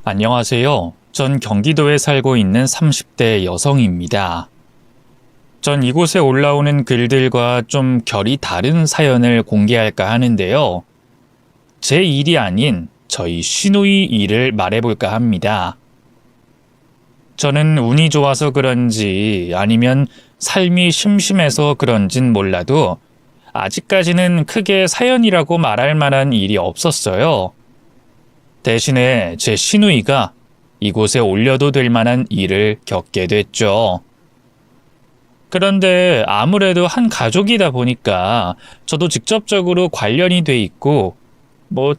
안녕하세요. 전 경기도에 살고 있는 30대 여성입니다. 전 이곳에 올라오는 글들과 좀 결이 다른 사연을 공개할까 하는데요. 제 일이 아닌 저희 시누이 일을 말해볼까 합니다. 저는 운이 좋아서 그런지 아니면 삶이 심심해서 그런진 몰라도 아직까지는 크게 사연이라고 말할 만한 일이 없었어요. 대신에 제 시누이가 이곳에 올려도 될 만한 일을 겪게 됐죠. 그런데 아무래도 한 가족이다 보니까 저도 직접적으로 관련이 돼 있고,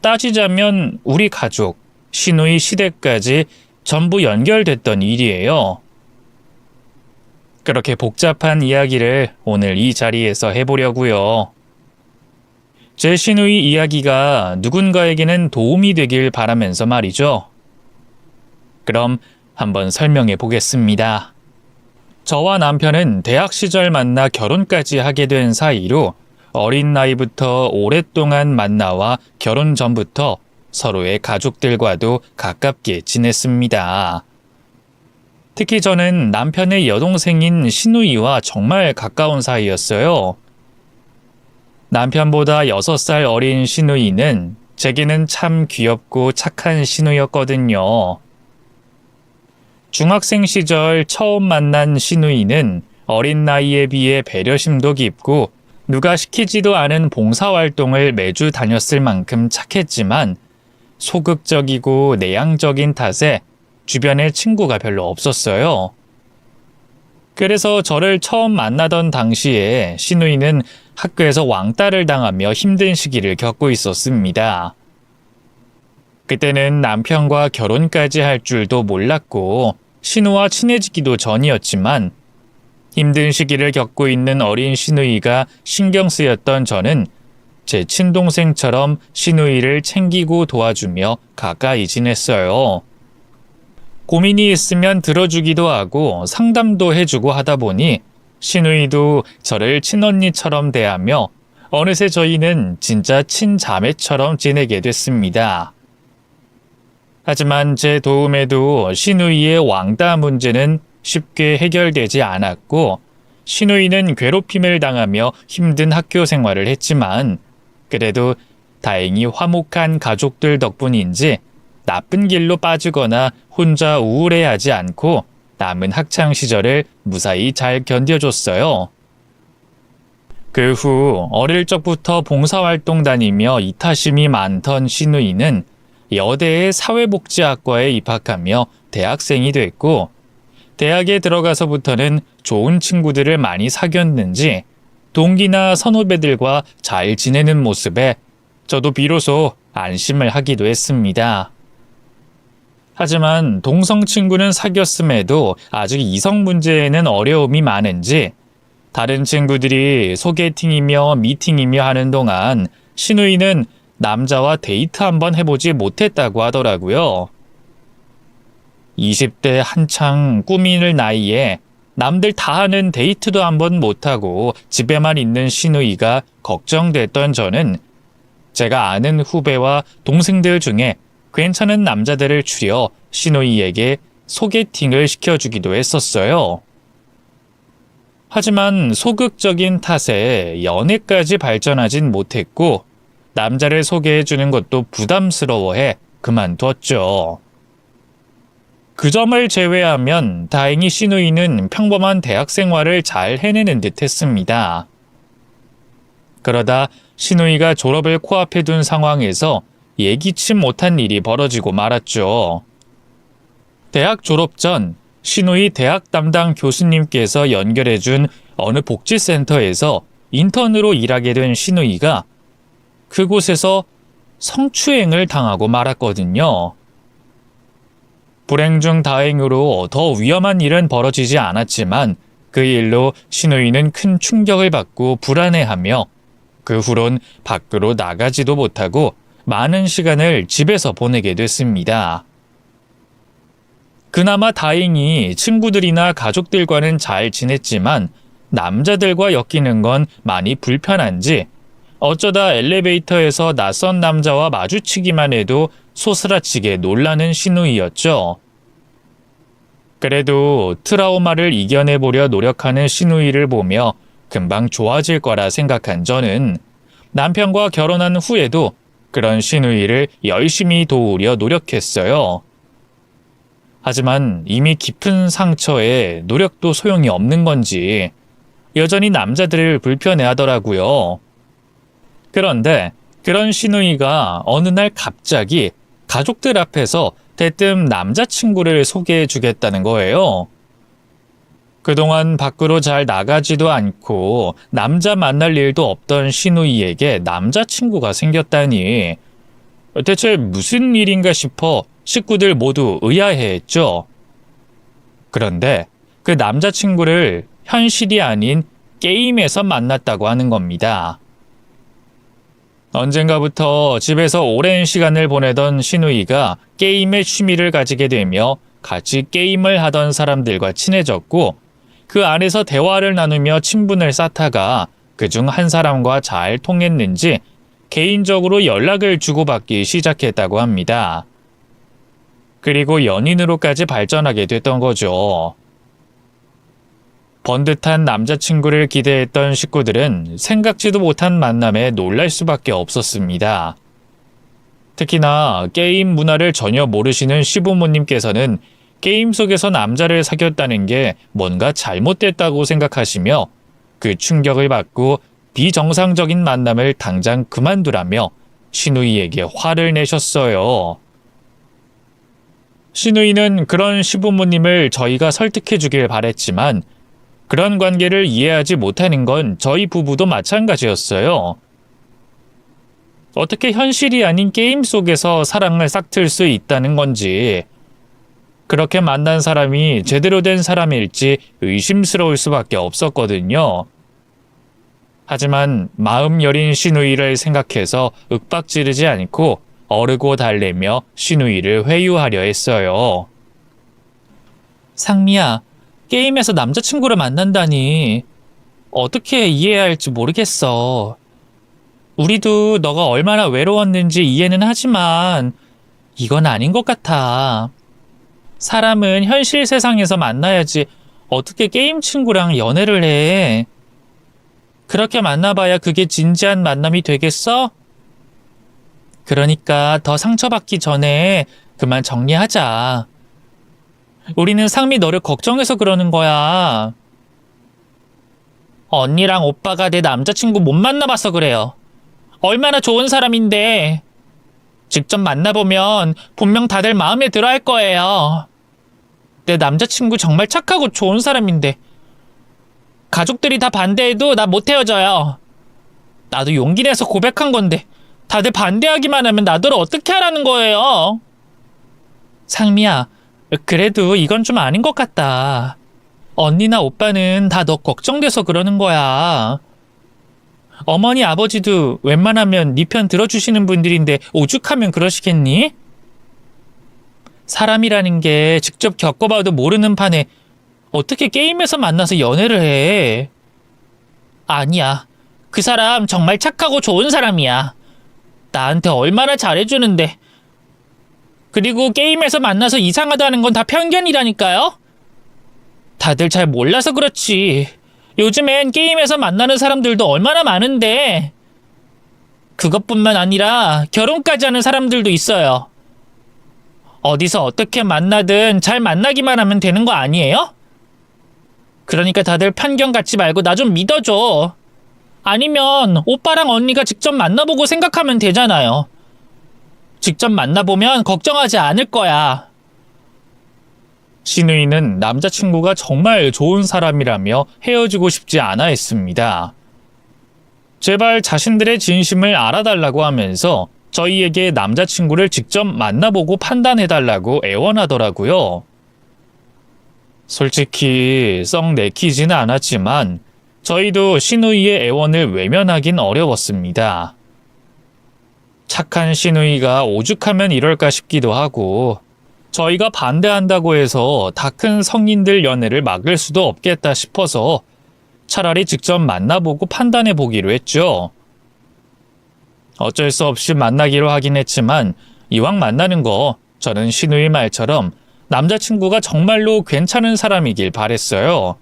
따지자면 우리 가족, 시누이 시댁까지 전부 연결됐던 일이에요. 그렇게 복잡한 이야기를 오늘 이 자리에서 해보려고요. 제 시누이 이야기가 누군가에게는 도움이 되길 바라면서 말이죠. 그럼 한번 설명해 보겠습니다. 저와 남편은 대학 시절 만나 결혼까지 하게 된 사이로 어린 나이부터 오랫동안 만나와 결혼 전부터 서로의 가족들과도 가깝게 지냈습니다. 특히 저는 남편의 여동생인 시누이와 정말 가까운 사이였어요. 남편보다 6살 어린 시누이는 제게는 참 귀엽고 착한 시누이였거든요. 중학생 시절 처음 만난 시누이는 어린 나이에 비해 배려심도 깊고 누가 시키지도 않은 봉사활동을 매주 다녔을 만큼 착했지만 소극적이고 내향적인 탓에 주변에 친구가 별로 없었어요. 그래서 저를 처음 만나던 당시에 시누이는 학교에서 왕따를 당하며 힘든 시기를 겪고 있었습니다. 그때는 남편과 결혼까지 할 줄도 몰랐고 신우와 친해지기도 전이었지만 힘든 시기를 겪고 있는 어린 시누이가 신경 쓰였던 저는 제 친동생처럼 시누이를 챙기고 도와주며 가까이 지냈어요. 고민이 있으면 들어주기도 하고 상담도 해주고 하다 보니 시누이도 저를 친언니처럼 대하며 어느새 저희는 진짜 친자매처럼 지내게 됐습니다. 하지만 제 도움에도 시누이의 왕따 문제는 쉽게 해결되지 않았고 시누이는 괴롭힘을 당하며 힘든 학교 생활을 했지만 그래도 다행히 화목한 가족들 덕분인지 나쁜 길로 빠지거나 혼자 우울해하지 않고 남은 학창 시절을 무사히 잘 견뎌줬어요. 그 후 어릴 적부터 봉사활동 다니며 이타심이 많던 시누이는 여대의 사회복지학과에 입학하며 대학생이 됐고 대학에 들어가서부터는 좋은 친구들을 많이 사귀었는지 동기나 선후배들과 잘 지내는 모습에 저도 비로소 안심을 하기도 했습니다. 하지만 동성 친구는 사귀었음에도 아직 이성 문제에는 어려움이 많은지 다른 친구들이 소개팅이며 미팅이며 하는 동안 시누이는 남자와 데이트 한번 해보지 못했다고 하더라고요. 20대 한창 꾸미는 나이에 남들 다 하는 데이트도 한번 못하고 집에만 있는 시누이가 걱정됐던 저는 제가 아는 후배와 동생들 중에 괜찮은 남자들을 추려 시누이에게 소개팅을 시켜주기도 했었어요. 하지만 소극적인 탓에 연애까지 발전하진 못했고 남자를 소개해주는 것도 부담스러워해 그만뒀죠. 그 점을 제외하면 다행히 시누이는 평범한 대학 생활을 잘 해내는 듯 했습니다. 그러다 시누이가 졸업을 코앞에 둔 상황에서 예기치 못한 일이 벌어지고 말았죠. 대학 졸업 전 시누이 대학 담당 교수님께서 연결해준 어느 복지센터에서 인턴으로 일하게 된 시누이가 그곳에서 성추행을 당하고 말았거든요. 불행 중 다행으로 더 위험한 일은 벌어지지 않았지만 그 일로 시누이는 큰 충격을 받고 불안해하며 그 후론 밖으로 나가지도 못하고 많은 시간을 집에서 보내게 됐습니다. 그나마 다행히 친구들이나 가족들과는 잘 지냈지만 남자들과 엮이는 건 많이 불편한지 어쩌다 엘리베이터에서 낯선 남자와 마주치기만 해도 소스라치게 놀라는 신우이였죠. 그래도 트라우마를 이겨내보려 노력하는 신우이를 보며 금방 좋아질 거라 생각한 저는 남편과 결혼한 후에도 그런 신우이를 열심히 도우려 노력했어요. 하지만 이미 깊은 상처에 노력도 소용이 없는 건지 여전히 남자들을 불편해하더라고요. 그런데 그런 신우이가 어느 날 갑자기 가족들 앞에서 대뜸 남자친구를 소개해 주겠다는 거예요. 그동안 밖으로 잘 나가지도 않고 남자 만날 일도 없던 신우이에게 남자친구가 생겼다니 대체 무슨 일인가 싶어 식구들 모두 의아해했죠. 그런데 그 남자친구를 현실이 아닌 게임에서 만났다고 하는 겁니다. 언젠가부터 집에서 오랜 시간을 보내던 신우이가 게임에 취미를 가지게 되며 같이 게임을 하던 사람들과 친해졌고 그 안에서 대화를 나누며 친분을 쌓다가 그중 한 사람과 잘 통했는지 개인적으로 연락을 주고받기 시작했다고 합니다. 그리고 연인으로까지 발전하게 됐던 거죠. 번듯한 남자친구를 기대했던 식구들은 생각지도 못한 만남에 놀랄 수밖에 없었습니다. 특히나 게임 문화를 전혀 모르시는 시부모님께서는 게임 속에서 남자를 사귀었다는 게 뭔가 잘못됐다고 생각하시며 그 충격을 받고 비정상적인 만남을 당장 그만두라며 신우이에게 화를 내셨어요. 신우이는 그런 시부모님을 저희가 설득해 주길 바랬지만 그런 관계를 이해하지 못하는 건 저희 부부도 마찬가지였어요. 어떻게 현실이 아닌 게임 속에서 사랑을 싹틀 수 있다는 건지, 그렇게 만난 사람이 제대로 된 사람일지 의심스러울 수밖에 없었거든요. 하지만 마음 여린 신우이를 생각해서 윽박지르지 않고 어르고 달래며 신우이를 회유하려 했어요. 상미야, 게임에서 남자친구를 만난다니 어떻게 이해해야 할지 모르겠어. 우리도 너가 얼마나 외로웠는지 이해는 하지만 이건 아닌 것 같아. 사람은 현실 세상에서 만나야지 어떻게 게임 친구랑 연애를 해. 그렇게 만나봐야 그게 진지한 만남이 되겠어? 그러니까 더 상처받기 전에 그만 정리하자. 우리는 상미 너를 걱정해서 그러는 거야. 언니랑 오빠가 내 남자친구 못 만나봐서 그래요. 얼마나 좋은 사람인데. 직접 만나보면 분명 다들 마음에 들어 할 거예요. 내 남자친구 정말 착하고 좋은 사람인데 가족들이 다 반대해도 나 못 헤어져요. 나도 용기 내서 고백한 건데 다들 반대하기만 하면 나더러 어떻게 하라는 거예요. 상미야, 그래도 이건 좀 아닌 것 같다. 언니나 오빠는 다 너 걱정돼서 그러는 거야. 어머니 아버지도 웬만하면 네 편 들어주시는 분들인데 오죽하면 그러시겠니? 사람이라는 게 직접 겪어봐도 모르는 판에 어떻게 게임에서 만나서 연애를 해. 아니야, 그 사람 정말 착하고 좋은 사람이야. 나한테 얼마나 잘해주는데. 그리고 게임에서 만나서 이상하다는 건 다 편견이라니까요? 다들 잘 몰라서 그렇지. 요즘엔 게임에서 만나는 사람들도 얼마나 많은데. 그것뿐만 아니라 결혼까지 하는 사람들도 있어요. 어디서 어떻게 만나든 잘 만나기만 하면 되는 거 아니에요? 그러니까 다들 편견 갖지 말고 나 좀 믿어줘. 아니면 오빠랑 언니가 직접 만나보고 생각하면 되잖아요. 직접 만나보면 걱정하지 않을 거야. 신우이는 남자친구가 정말 좋은 사람이라며 헤어지고 싶지 않아 했습니다. 제발 자신들의 진심을 알아달라고 하면서 저희에게 남자친구를 직접 만나보고 판단해달라고 애원하더라고요. 솔직히 썩 내키지는 않았지만 저희도 신우이의 애원을 외면하긴 어려웠습니다. 착한 신우이가 오죽하면 이럴까 싶기도 하고 저희가 반대한다고 해서 다 큰 성인들 연애를 막을 수도 없겠다 싶어서 차라리 직접 만나보고 판단해 보기로 했죠. 어쩔 수 없이 만나기로 하긴 했지만 이왕 만나는 거 저는 신우이 말처럼 남자친구가 정말로 괜찮은 사람이길 바랬어요.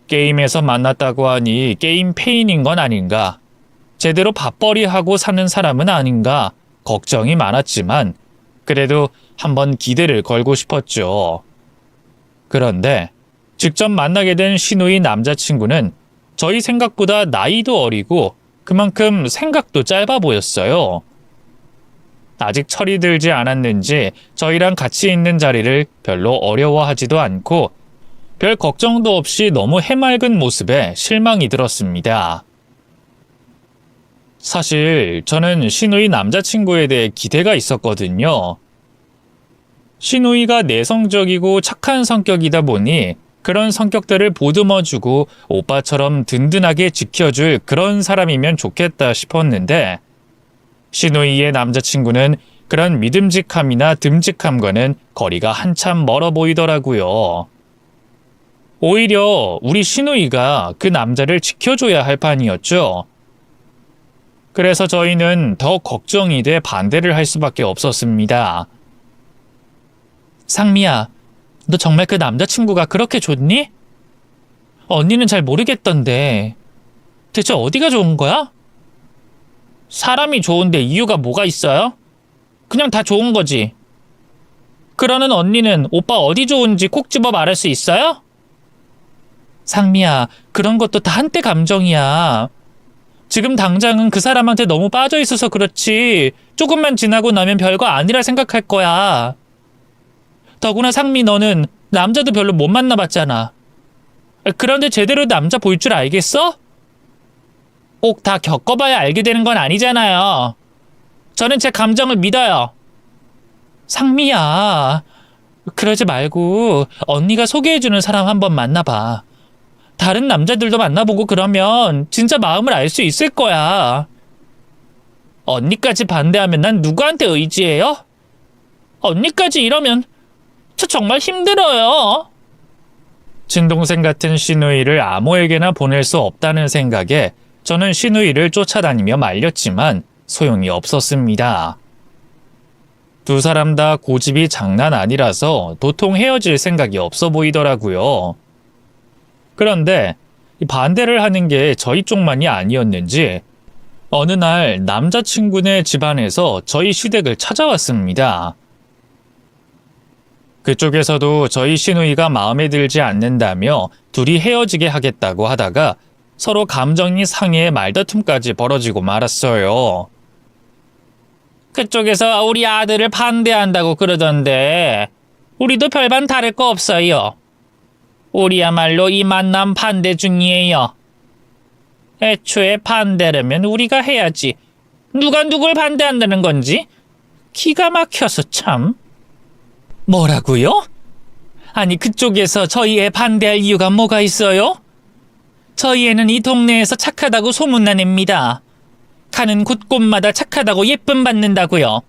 게임에서 만났다고 하니 게임 페인인 건 아닌가, 제대로 밥벌이하고 사는 사람은 아닌가 걱정이 많았지만 그래도 한번 기대를 걸고 싶었죠. 그런데 직접 만나게 된 신우이 남자친구는 저희 생각보다 나이도 어리고 그만큼 생각도 짧아 보였어요. 아직 철이 들지 않았는지 저희랑 같이 있는 자리를 별로 어려워하지도 않고 별 걱정도 없이 너무 해맑은 모습에 실망이 들었습니다. 사실 저는 신우이 남자친구에 대해 기대가 있었거든요. 신우이가 내성적이고 착한 성격이다 보니 그런 성격들을 보듬어주고 오빠처럼 든든하게 지켜줄 그런 사람이면 좋겠다 싶었는데 신우이의 남자친구는 그런 믿음직함이나 듬직함과는 거리가 한참 멀어 보이더라고요. 오히려 우리 신우이가 그 남자를 지켜줘야 할 판이었죠. 그래서 저희는 더 걱정이 돼 반대를 할 수밖에 없었습니다. 상미야, 너 정말 그 남자친구가 그렇게 좋니? 언니는 잘 모르겠던데 대체 어디가 좋은 거야? 사람이 좋은데 이유가 뭐가 있어요? 그냥 다 좋은 거지. 그러는 언니는 오빠 어디 좋은지 콕 집어 말할 수 있어요? 상미야, 그런 것도 다 한때 감정이야. 지금 당장은 그 사람한테 너무 빠져 있어서 그렇지 조금만 지나고 나면 별거 아니라 생각할 거야. 더구나 상미, 너는 남자도 별로 못 만나봤잖아. 그런데 제대로 남자 볼 줄 알겠어? 꼭 다 겪어봐야 알게 되는 건 아니잖아요. 저는 제 감정을 믿어요. 상미야, 그러지 말고 언니가 소개해주는 사람 한번 만나봐. 다른 남자들도 만나보고 그러면 진짜 마음을 알 수 있을 거야. 언니까지 반대하면 난 누구한테 의지해요? 언니까지 이러면 저 정말 힘들어요. 친동생 같은 신우이를 아무에게나 보낼 수 없다는 생각에 저는 신우이를 쫓아다니며 말렸지만 소용이 없었습니다. 두 사람 다 고집이 장난 아니라서 도통 헤어질 생각이 없어 보이더라고요. 그런데 반대를 하는 게 저희 쪽만이 아니었는지 어느 날 남자친구네 집안에서 저희 시댁을 찾아왔습니다. 그쪽에서도 저희 신우이가 마음에 들지 않는다며 둘이 헤어지게 하겠다고 하다가 서로 감정이 상해 말다툼까지 벌어지고 말았어요. 그쪽에서 우리 아들을 반대한다고 그러던데 우리도 별반 다를 거 없어요. 우리야말로 이 만남 반대 중이에요. 애초에 반대라면 우리가 해야지. 누가 누굴 반대한다는 건지 기가 막혀서 참. 뭐라고요? 아니 그쪽에서 저희 애 반대할 이유가 뭐가 있어요? 저희 애는 이 동네에서 착하다고 소문난 애입니다. 가는 곳곳마다 착하다고 예쁨 받는다고요.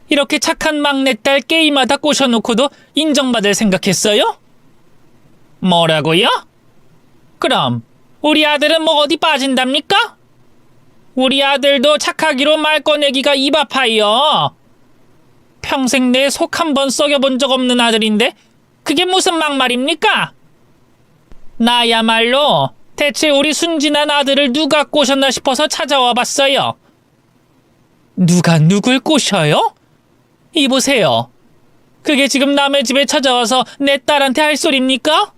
이렇게 착한 막내딸 게임하다 꼬셔놓고도 인정받을 생각했어요? 뭐라고요? 그럼 우리 아들은 뭐 어디 빠진답니까? 우리 아들도 착하기로 말 꺼내기가 입 아파요. 평생 내 속 한 번 썩여본 적 없는 아들인데 그게 무슨 막말입니까? 나야말로 대체 우리 순진한 아들을 누가 꼬셨나 싶어서 찾아와 봤어요. 누가 누굴 꼬셔요? 이보세요. 그게 지금 남의 집에 찾아와서 내 딸한테 할 소리입니까?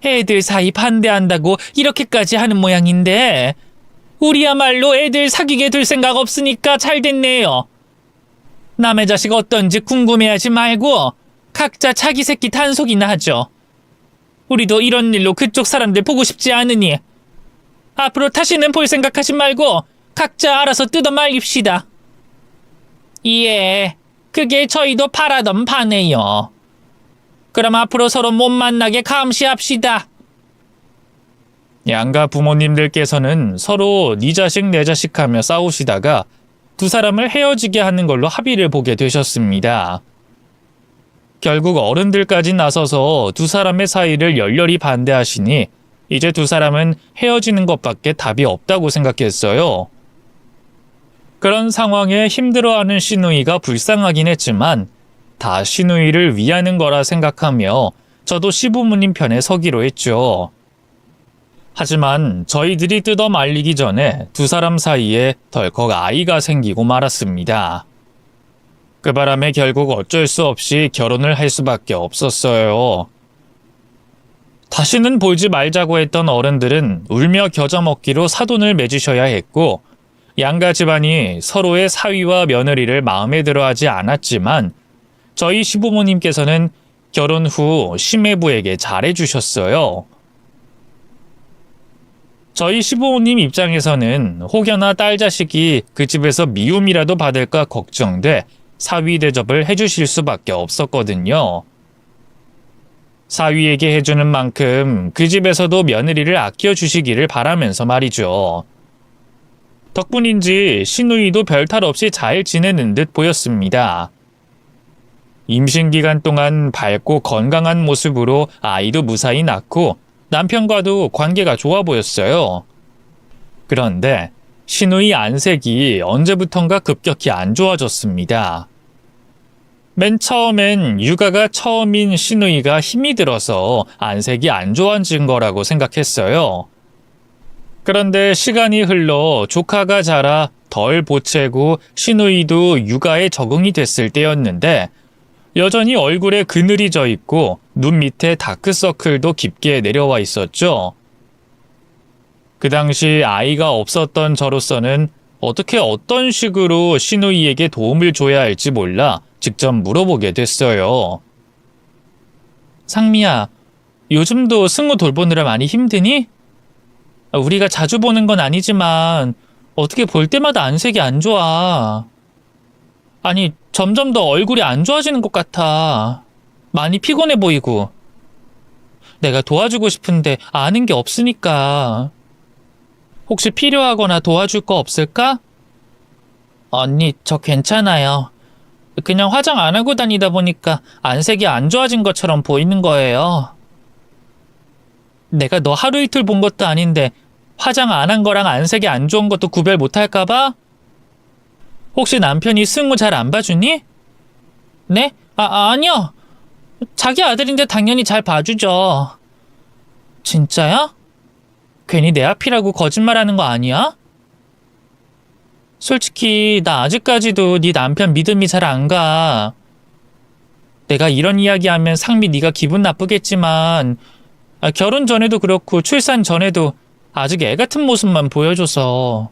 애들 사이 반대한다고 이렇게까지 하는 모양인데 우리야말로 애들 사귀게 둘 생각 없으니까 잘 됐네요. 남의 자식 어떤지 궁금해하지 말고 각자 자기 새끼 단속이나 하죠. 우리도 이런 일로 그쪽 사람들 보고 싶지 않으니 앞으로 다시는 볼 생각하지 말고 각자 알아서 뜯어 말립시다. 예, 그게 저희도 바라던 바네요. 그럼 앞으로 서로 못 만나게 감시합시다. 양가 부모님들께서는 서로 네 자식 내 자식 하며 싸우시다가 두 사람을 헤어지게 하는 걸로 합의를 보게 되셨습니다. 결국 어른들까지 나서서 두 사람의 사이를 열렬히 반대하시니 이제 두 사람은 헤어지는 것밖에 답이 없다고 생각했어요. 그런 상황에 힘들어하는 시누이가 불쌍하긴 했지만 다 시누이를 위하는 거라 생각하며 저도 시부모님 편에 서기로 했죠. 하지만 저희들이 뜯어 말리기 전에 두 사람 사이에 덜컥 아이가 생기고 말았습니다. 그 바람에 결국 어쩔 수 없이 결혼을 할 수밖에 없었어요. 다시는 보지 말자고 했던 어른들은 울며 겨자 먹기로 사돈을 맺으셔야 했고, 양가 집안이 서로의 사위와 며느리를 마음에 들어하지 않았지만 저희 시부모님께서는 결혼 후 시매부에게 잘해주셨어요. 저희 시부모님 입장에서는 혹여나 딸 자식이 그 집에서 미움이라도 받을까 걱정돼 사위 대접을 해주실 수밖에 없었거든요. 사위에게 해주는 만큼 그 집에서도 며느리를 아껴주시기를 바라면서 말이죠. 덕분인지 시누이도 별탈 없이 잘 지내는 듯 보였습니다. 임신 기간 동안 밝고 건강한 모습으로 아이도 무사히 낳고 남편과도 관계가 좋아 보였어요. 그런데 시누이 안색이 언제부턴가 급격히 안 좋아졌습니다. 맨 처음엔 육아가 처음인 시누이가 힘이 들어서 안색이 안 좋아진 거라고 생각했어요. 그런데 시간이 흘러 조카가 자라 덜 보채고 시누이도 육아에 적응이 됐을 때였는데 여전히 얼굴에 그늘이 져 있고 눈 밑에 다크서클도 깊게 내려와 있었죠. 그 당시 아이가 없었던 저로서는 어떻게 어떤 식으로 시누이에게 도움을 줘야 할지 몰라 직접 물어보게 됐어요. 상미야, 요즘도 승우 돌보느라 많이 힘드니? 우리가 자주 보는 건 아니지만 어떻게 볼 때마다 안색이 안 좋아. 아니, 점점 더 얼굴이 안 좋아지는 것 같아. 많이 피곤해 보이고. 내가 도와주고 싶은데 아는 게 없으니까. 혹시 필요하거나 도와줄 거 없을까? 언니, 저 괜찮아요. 그냥 화장 안 하고 다니다 보니까 안색이 안 좋아진 것처럼 보이는 거예요. 내가 너 하루 이틀 본 것도 아닌데 화장 안 한 거랑 안색이 안 좋은 것도 구별 못 할까 봐? 혹시 남편이 승우 잘 안 봐주니? 네? 아니요. 자기 아들인데 당연히 잘 봐주죠. 진짜야? 괜히 내 앞이라고 거짓말하는 거 아니야? 솔직히 나 아직까지도 네 남편 믿음이 잘 안 가. 내가 이런 이야기하면 상미 네가 기분 나쁘겠지만 결혼 전에도 그렇고 출산 전에도 아직 애 같은 모습만 보여줘서.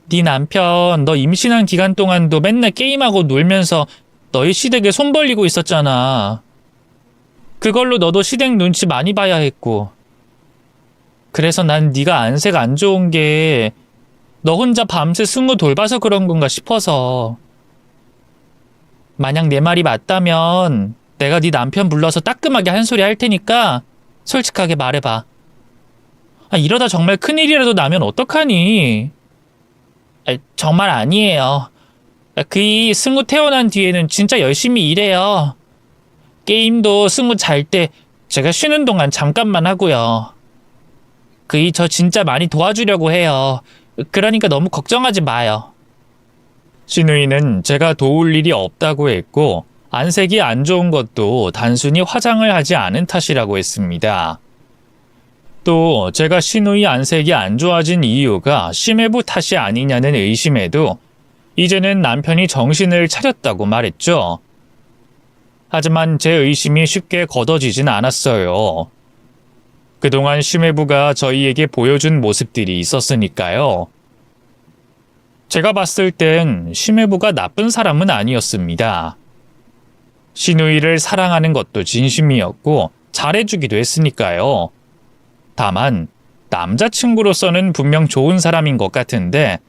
네 남편 너 임신한 기간 동안도 맨날 게임하고 놀면서 너희 시댁에 손 벌리고 있었잖아. 그걸로 너도 시댁 눈치 많이 봐야 했고. 그래서 난 네가 안색 안 좋은 게 너 혼자 밤새 승우 돌봐서 그런 건가 싶어서. 만약 내 말이 맞다면 내가 네 남편 불러서 따끔하게 한 소리 할 테니까 솔직하게 말해봐. 이러다 정말 큰일이라도 나면 어떡하니? 정말 아니에요. 그이 승우 태어난 뒤에는 진짜 열심히 일해요. 게임도 승우 잘 때 제가 쉬는 동안 잠깐만 하고요. 그이 저 진짜 많이 도와주려고 해요. 그러니까 너무 걱정하지 마요. 시누이는 제가 도울 일이 없다고 했고 안색이 안 좋은 것도 단순히 화장을 하지 않은 탓이라고 했습니다. 또 제가 시누이 안색이 안 좋아진 이유가 시매부 탓이 아니냐는 의심에도 이제는 남편이 정신을 차렸다고 말했죠. 하지만 제 의심이 쉽게 걷어지진 않았어요. 그동안 시매부가 저희에게 보여준 모습들이 있었으니까요. 제가 봤을 땐 시매부가 나쁜 사람은 아니었습니다. 시누이를 사랑하는 것도 진심이었고 잘해주기도 했으니까요. 다만 남자친구로서는 분명 좋은 사람인 것 같은데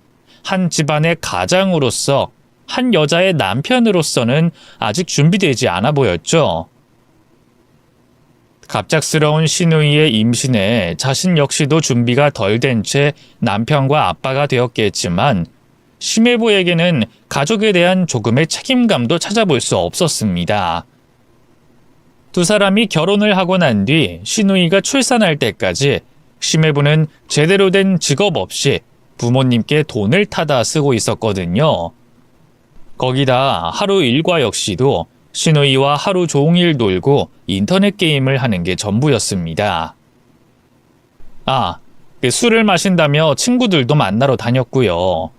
한 집안의 가장으로서 한 여자의 남편으로서는 아직 준비되지 않아 보였죠. 갑작스러운 시누이의 임신에 자신 역시도 준비가 덜 된 채 남편과 아빠가 되었겠지만 시매부에게는 가족에 대한 조금의 책임감도 찾아볼 수 없었습니다. 두 사람이 결혼을 하고 난 뒤 시누이가 출산할 때까지 시매부는 제대로 된 직업 없이 부모님께 돈을 타다 쓰고 있었거든요. 거기다 하루 일과 역시도 시누이와 하루 종일 놀고 인터넷 게임을 하는 게 전부였습니다. 술을 마신다며 친구들도 만나러 다녔고요.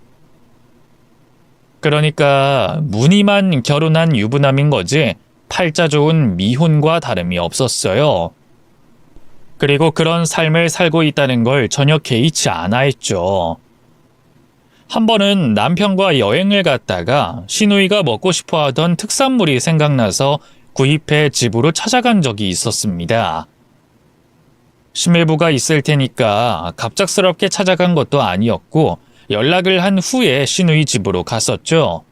그러니까 무늬만 결혼한 유부남인 거지 팔자 좋은 미혼과 다름이 없었어요. 그리고 그런 삶을 살고 있다는 걸 전혀 개의치 않아 했죠. 한 번은 남편과 여행을 갔다가 시누이가 먹고 싶어 하던 특산물이 생각나서 구입해 집으로 찾아간 적이 있었습니다. 심해부가 있을 테니까 갑작스럽게 찾아간 것도 아니었고 연락을 한 후에 시누이 집으로 갔었죠.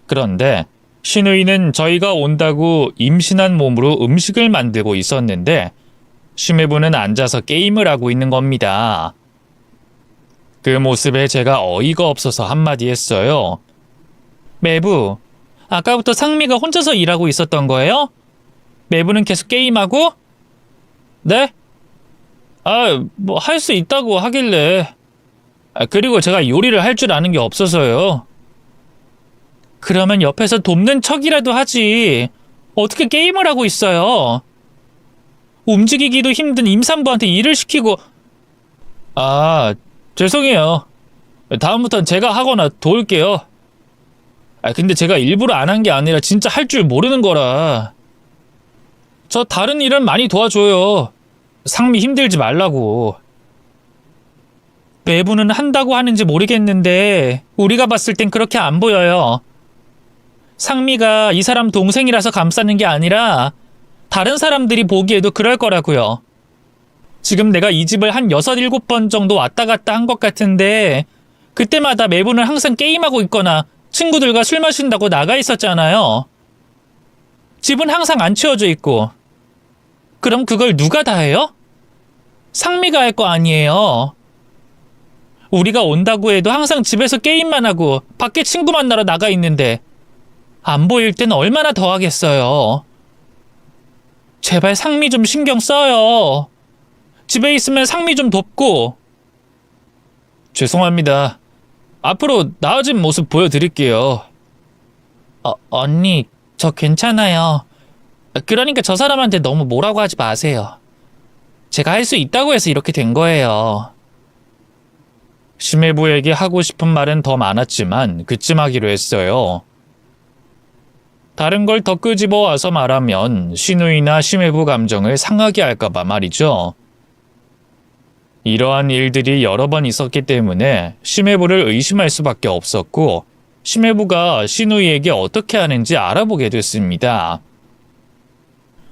그런데 시누이는 저희가 온다고 임신한 몸으로 음식을 만들고 있었는데 심해부는 앉아서 게임을 하고 있는 겁니다. 그 모습에 제가 어이가 없어서 한마디 했어요. 매부, 아까부터 상미가 혼자서 일하고 있었던 거예요? 매부는 계속 게임하고? 네? 할 수 있다고 하길래. 그리고 제가 요리를 할 줄 아는 게 없어서요. 그러면 옆에서 돕는 척이라도 하지. 어떻게 게임을 하고 있어요? 움직이기도 힘든 임산부한테 일을 시키고. 죄송해요. 다음부턴 제가 하거나 도울게요. 근데 제가 일부러 안 한 게 아니라 진짜 할 줄 모르는 거라. 저 다른 일은 많이 도와줘요. 상미 힘들지 말라고. 매부는 한다고 하는지 모르겠는데 우리가 봤을 땐 그렇게 안 보여요. 상미가 이 사람 동생이라서 감싸는 게 아니라 다른 사람들이 보기에도 그럴 거라고요. 지금 내가 이 집을 한 6, 7번 정도 왔다 갔다 한 것 같은데 그때마다 매부는 항상 게임하고 있거나 친구들과 술 마신다고 나가 있었잖아요. 집은 항상 안 치워져 있고. 그럼 그걸 누가 다 해요? 상미가 할 거 아니에요. 우리가 온다고 해도 항상 집에서 게임만 하고 밖에 친구 만나러 나가 있는데 안 보일 땐 얼마나 더 하겠어요. 제발 상미 좀 신경 써요. 집에 있으면 상미 좀 돕고. 죄송합니다. 앞으로 나아진 모습 보여드릴게요. 언니, 저 괜찮아요. 그러니까 저 사람한테 너무 뭐라고 하지 마세요. 제가 할 수 있다고 해서 이렇게 된 거예요. 심해부에게 하고 싶은 말은 더 많았지만 그쯤 하기로 했어요. 다른 걸 더 끄집어 와서 말하면 시누이나 심해부 감정을 상하게 할까봐 말이죠. 이러한 일들이 여러 번 있었기 때문에 심해부를 의심할 수밖에 없었고 심해부가 시누이에게 어떻게 하는지 알아보게 됐습니다.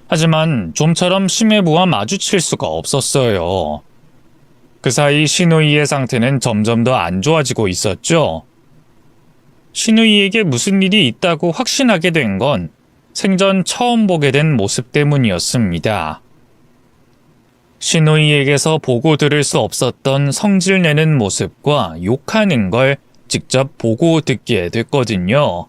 하지만 좀처럼 심해부와 마주칠 수가 없었어요. 그 사이 시누이의 상태는 점점 더 안 좋아지고 있었죠. 시누이에게 무슨 일이 있다고 확신하게 된 건 생전 처음 보게 된 모습 때문이었습니다. 시누이에게서 보고 들을 수 없었던 성질내는 모습과 욕하는 걸 직접 보고 듣게 됐거든요.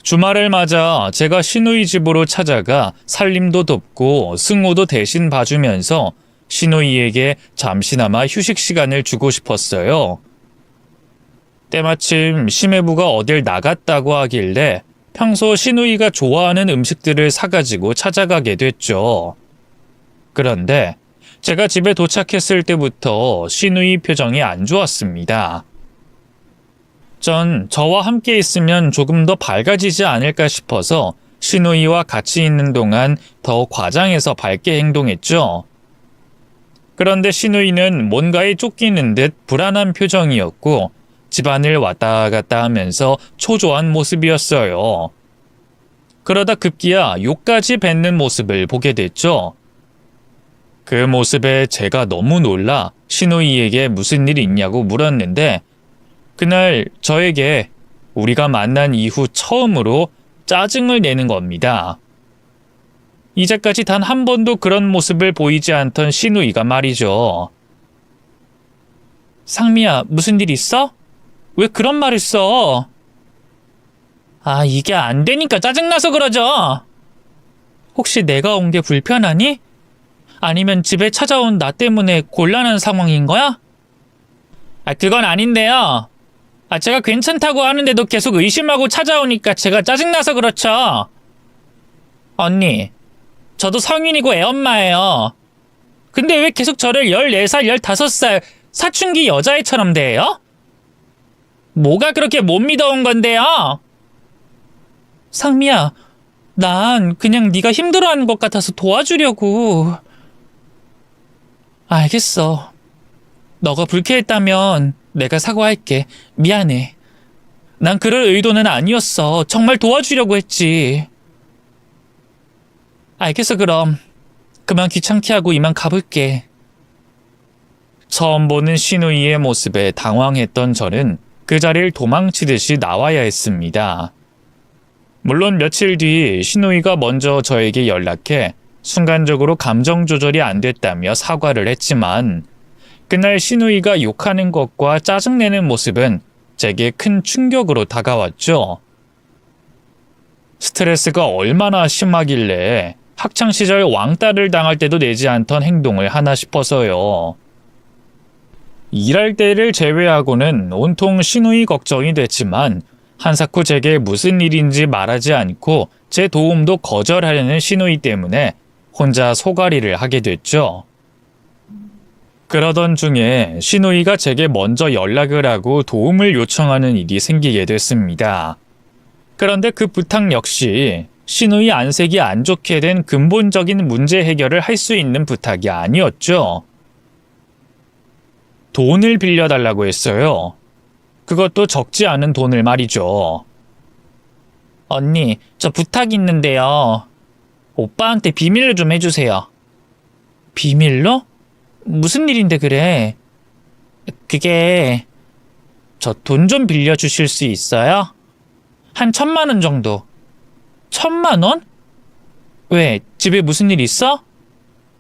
주말을 맞아 제가 시누이 집으로 찾아가 살림도 돕고 승호도 대신 봐주면서 시누이에게 잠시나마 휴식 시간을 주고 싶었어요. 때마침 심해부가 어딜 나갔다고 하길래 평소 시누이가 좋아하는 음식들을 사가지고 찾아가게 됐죠. 그런데 제가 집에 도착했을 때부터 시누이 표정이 안 좋았습니다. 전 저와 함께 있으면 조금 더 밝아지지 않을까 싶어서 시누이와 같이 있는 동안 더 과장해서 밝게 행동했죠. 그런데 시누이는 뭔가에 쫓기는 듯 불안한 표정이었고 집안을 왔다 갔다 하면서 초조한 모습이었어요. 그러다 급기야 욕까지 뱉는 모습을 보게 됐죠. 그 모습에 제가 너무 놀라 시누이에게 무슨 일 있냐고 물었는데 그날 저에게 우리가 만난 이후 처음으로 짜증을 내는 겁니다. 이제까지 단 한 번도 그런 모습을 보이지 않던 시누이가 말이죠. 상미야, 무슨 일 있어? 왜 그런 말을 써? 이게 안 되니까 짜증나서 그러죠. 혹시 내가 온 게 불편하니? 아니면 집에 찾아온 나 때문에 곤란한 상황인 거야? 그건 아닌데요. 제가 괜찮다고 하는데도 계속 의심하고 찾아오니까 제가 짜증나서 그렇죠. 언니, 저도 성인이고 애엄마예요. 근데 왜 계속 저를 14살, 15살 사춘기 여자애처럼 대해요? 뭐가 그렇게 못 믿어온 건데요? 상미야, 난 그냥 네가 힘들어하는 것 같아서 도와주려고. 알겠어. 너가 불쾌했다면 내가 사과할게. 미안해. 난 그럴 의도는 아니었어. 정말 도와주려고 했지. 알겠어, 그럼. 그만 귀찮게 하고 이만 가볼게. 처음 보는 시누이의 모습에 당황했던 저는 그 자리를 도망치듯이 나와야 했습니다. 물론 며칠 뒤 시누이가 먼저 저에게 연락해 순간적으로 감정 조절이 안 됐다며 사과를 했지만 그날 시누이가 욕하는 것과 짜증내는 모습은 제게 큰 충격으로 다가왔죠. 스트레스가 얼마나 심하길래 학창시절 왕따를 당할 때도 내지 않던 행동을 하나 싶어서요. 일할 때를 제외하고는 온통 시누이 걱정이 됐지만 한사코 제게 무슨 일인지 말하지 않고 제 도움도 거절하려는 시누이 때문에 혼자 소갈이를 하게 됐죠. 그러던 중에 시누이가 제게 먼저 연락을 하고 도움을 요청하는 일이 생기게 됐습니다. 그런데 그 부탁 역시 시누이 안색이 안 좋게 된 근본적인 문제 해결을 할 수 있는 부탁이 아니었죠. 돈을 빌려달라고 했어요. 그것도 적지 않은 돈을 말이죠. 언니, 저 부탁이 있는데요. 오빠한테 비밀로 좀 해주세요. 비밀로? 무슨 일인데 그래? 그게 저 돈 좀 빌려주실 수 있어요? 한 1,000만 원 정도. 1,000만 원? 왜, 집에 무슨 일 있어?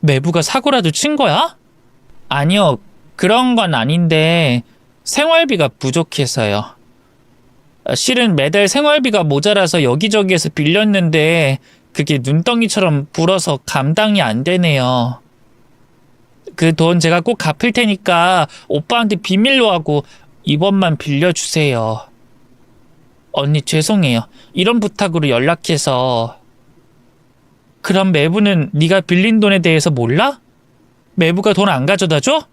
매부가 사고라도 친 거야? 아니요, 그런 건 아닌데 생활비가 부족해서요. 실은 매달 생활비가 모자라서 여기저기에서 빌렸는데 그게 눈덩이처럼 불어서 감당이 안 되네요. 그 돈 제가 꼭 갚을 테니까 오빠한테 비밀로 하고 이번만 빌려주세요. 언니 죄송해요. 이런 부탁으로 연락해서. 그럼 매부는 네가 빌린 돈에 대해서 몰라? 매부가 돈 안 가져다 줘?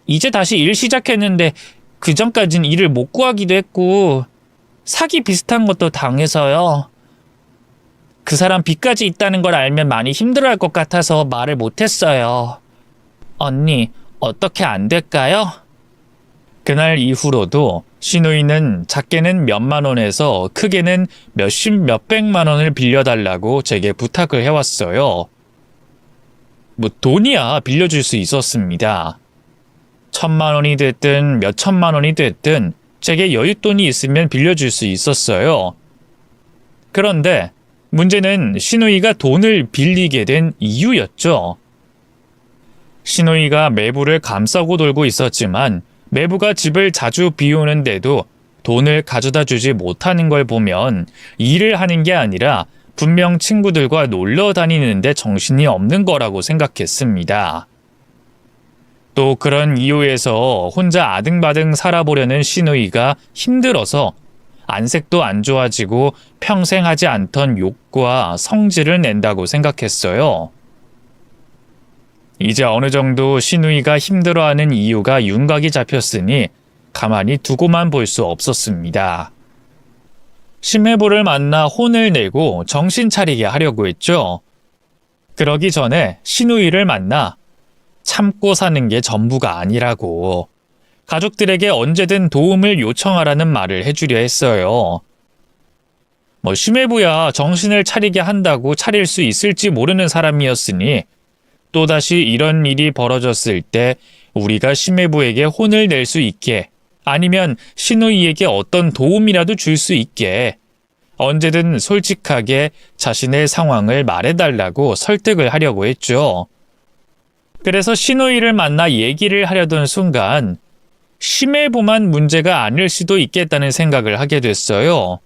이제 다시 일 시작했는데 그 전까진 일을 못 구하기도 했고 사기 비슷한 것도 당해서요. 그 사람 빚까지 있다는 걸 알면 많이 힘들어할 것 같아서 말을 못했어요. 언니, 어떻게 안 될까요? 그날 이후로도 시누이는 작게는 몇만 원에서 크게는 몇십 몇백만 원을 빌려달라고 제게 부탁을 해왔어요. 뭐 돈이야 빌려줄 수 있었습니다. 1,000만 원이 됐든 몇천만 원이 됐든 제게 여윳돈이 있으면 빌려줄 수 있었어요. 그런데 문제는 시누이가 돈을 빌리게 된 이유였죠. 시누이가 매부를 감싸고 돌고 있었지만 매부가 집을 자주 비우는데도 돈을 가져다 주지 못하는 걸 보면 일을 하는 게 아니라 분명 친구들과 놀러 다니는데 정신이 없는 거라고 생각했습니다. 또 그런 이유에서 혼자 아등바등 살아보려는 시누이가 힘들어서 안색도 안 좋아지고 평생 하지 않던 욕과 성질을 낸다고 생각했어요. 이제 어느 정도 시누이가 힘들어하는 이유가 윤곽이 잡혔으니 가만히 두고만 볼 수 없었습니다. 심해부를 만나 혼을 내고 정신 차리게 하려고 했죠. 그러기 전에 시누이를 만나 참고 사는 게 전부가 아니라고 가족들에게 언제든 도움을 요청하라는 말을 해주려 했어요. 뭐 심해부야 정신을 차리게 한다고 차릴 수 있을지 모르는 사람이었으니 또다시 이런 일이 벌어졌을 때 우리가 심해부에게 혼을 낼 수 있게 아니면 시누이에게 어떤 도움이라도 줄 수 있게 언제든 솔직하게 자신의 상황을 말해달라고 설득을 하려고 했죠. 그래서 시누이를 만나 얘기를 하려던 순간 심해부만 문제가 아닐 수도 있겠다는 생각을 하게 됐어요.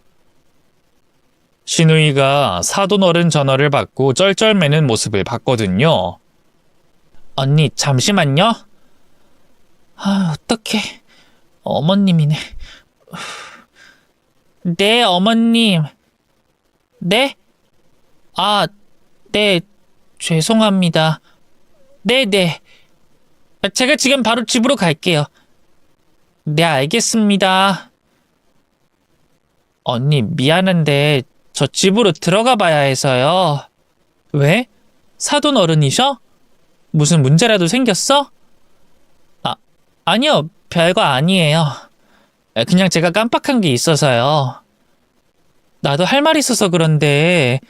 시누이가 사돈 어른 전화를 받고 쩔쩔매는 모습을 봤거든요. 언니 잠시만요. 어떡해. 어머님이네. 네, 어머님. 네? 아, 네, 죄송합니다. 네네. 제가 지금 바로 집으로 갈게요. 네, 알겠습니다. 언니, 미안한데, 저 집으로 들어가 봐야 해서요. 왜? 사돈 어른이셔? 무슨 문제라도 생겼어? 아, 아니요. 별거 아니에요. 그냥 제가 깜빡한 게 있어서요. 나도 할 말 있어서 그런데,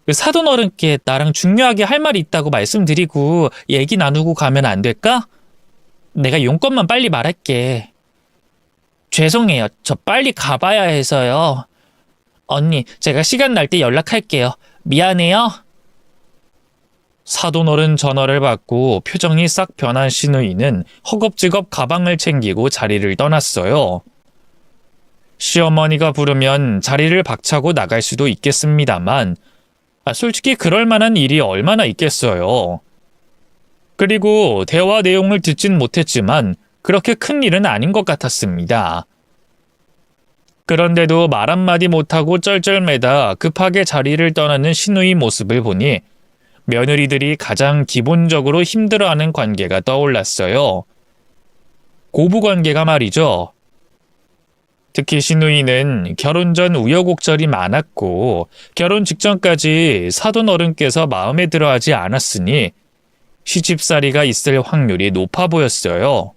그 사돈 어른께 나랑 중요하게 할 말이 있다고 말씀드리고 얘기 나누고 가면 안 될까? 내가 용건만 빨리 말할게. 죄송해요. 저 빨리 가봐야 해서요. 언니, 제가 시간 날 때 연락할게요. 미안해요. 사돈어른 전화를 받고 표정이 싹 변한 신우이는 허겁지겁 가방을 챙기고 자리를 떠났어요. 시어머니가 부르면 자리를 박차고 나갈 수도 있겠습니다만 솔직히 그럴 만한 일이 얼마나 있겠어요. 그리고 대화 내용을 듣진 못했지만 그렇게 큰 일은 아닌 것 같았습니다. 그런데도 말 한마디 못하고 쩔쩔매다 급하게 자리를 떠나는 신우이 모습을 보니 며느리들이 가장 기본적으로 힘들어하는 관계가 떠올랐어요. 고부관계가 말이죠. 특히 신우이는 결혼 전 우여곡절이 많았고 결혼 직전까지 사돈 어른께서 마음에 들어하지 않았으니 시집살이가 있을 확률이 높아 보였어요.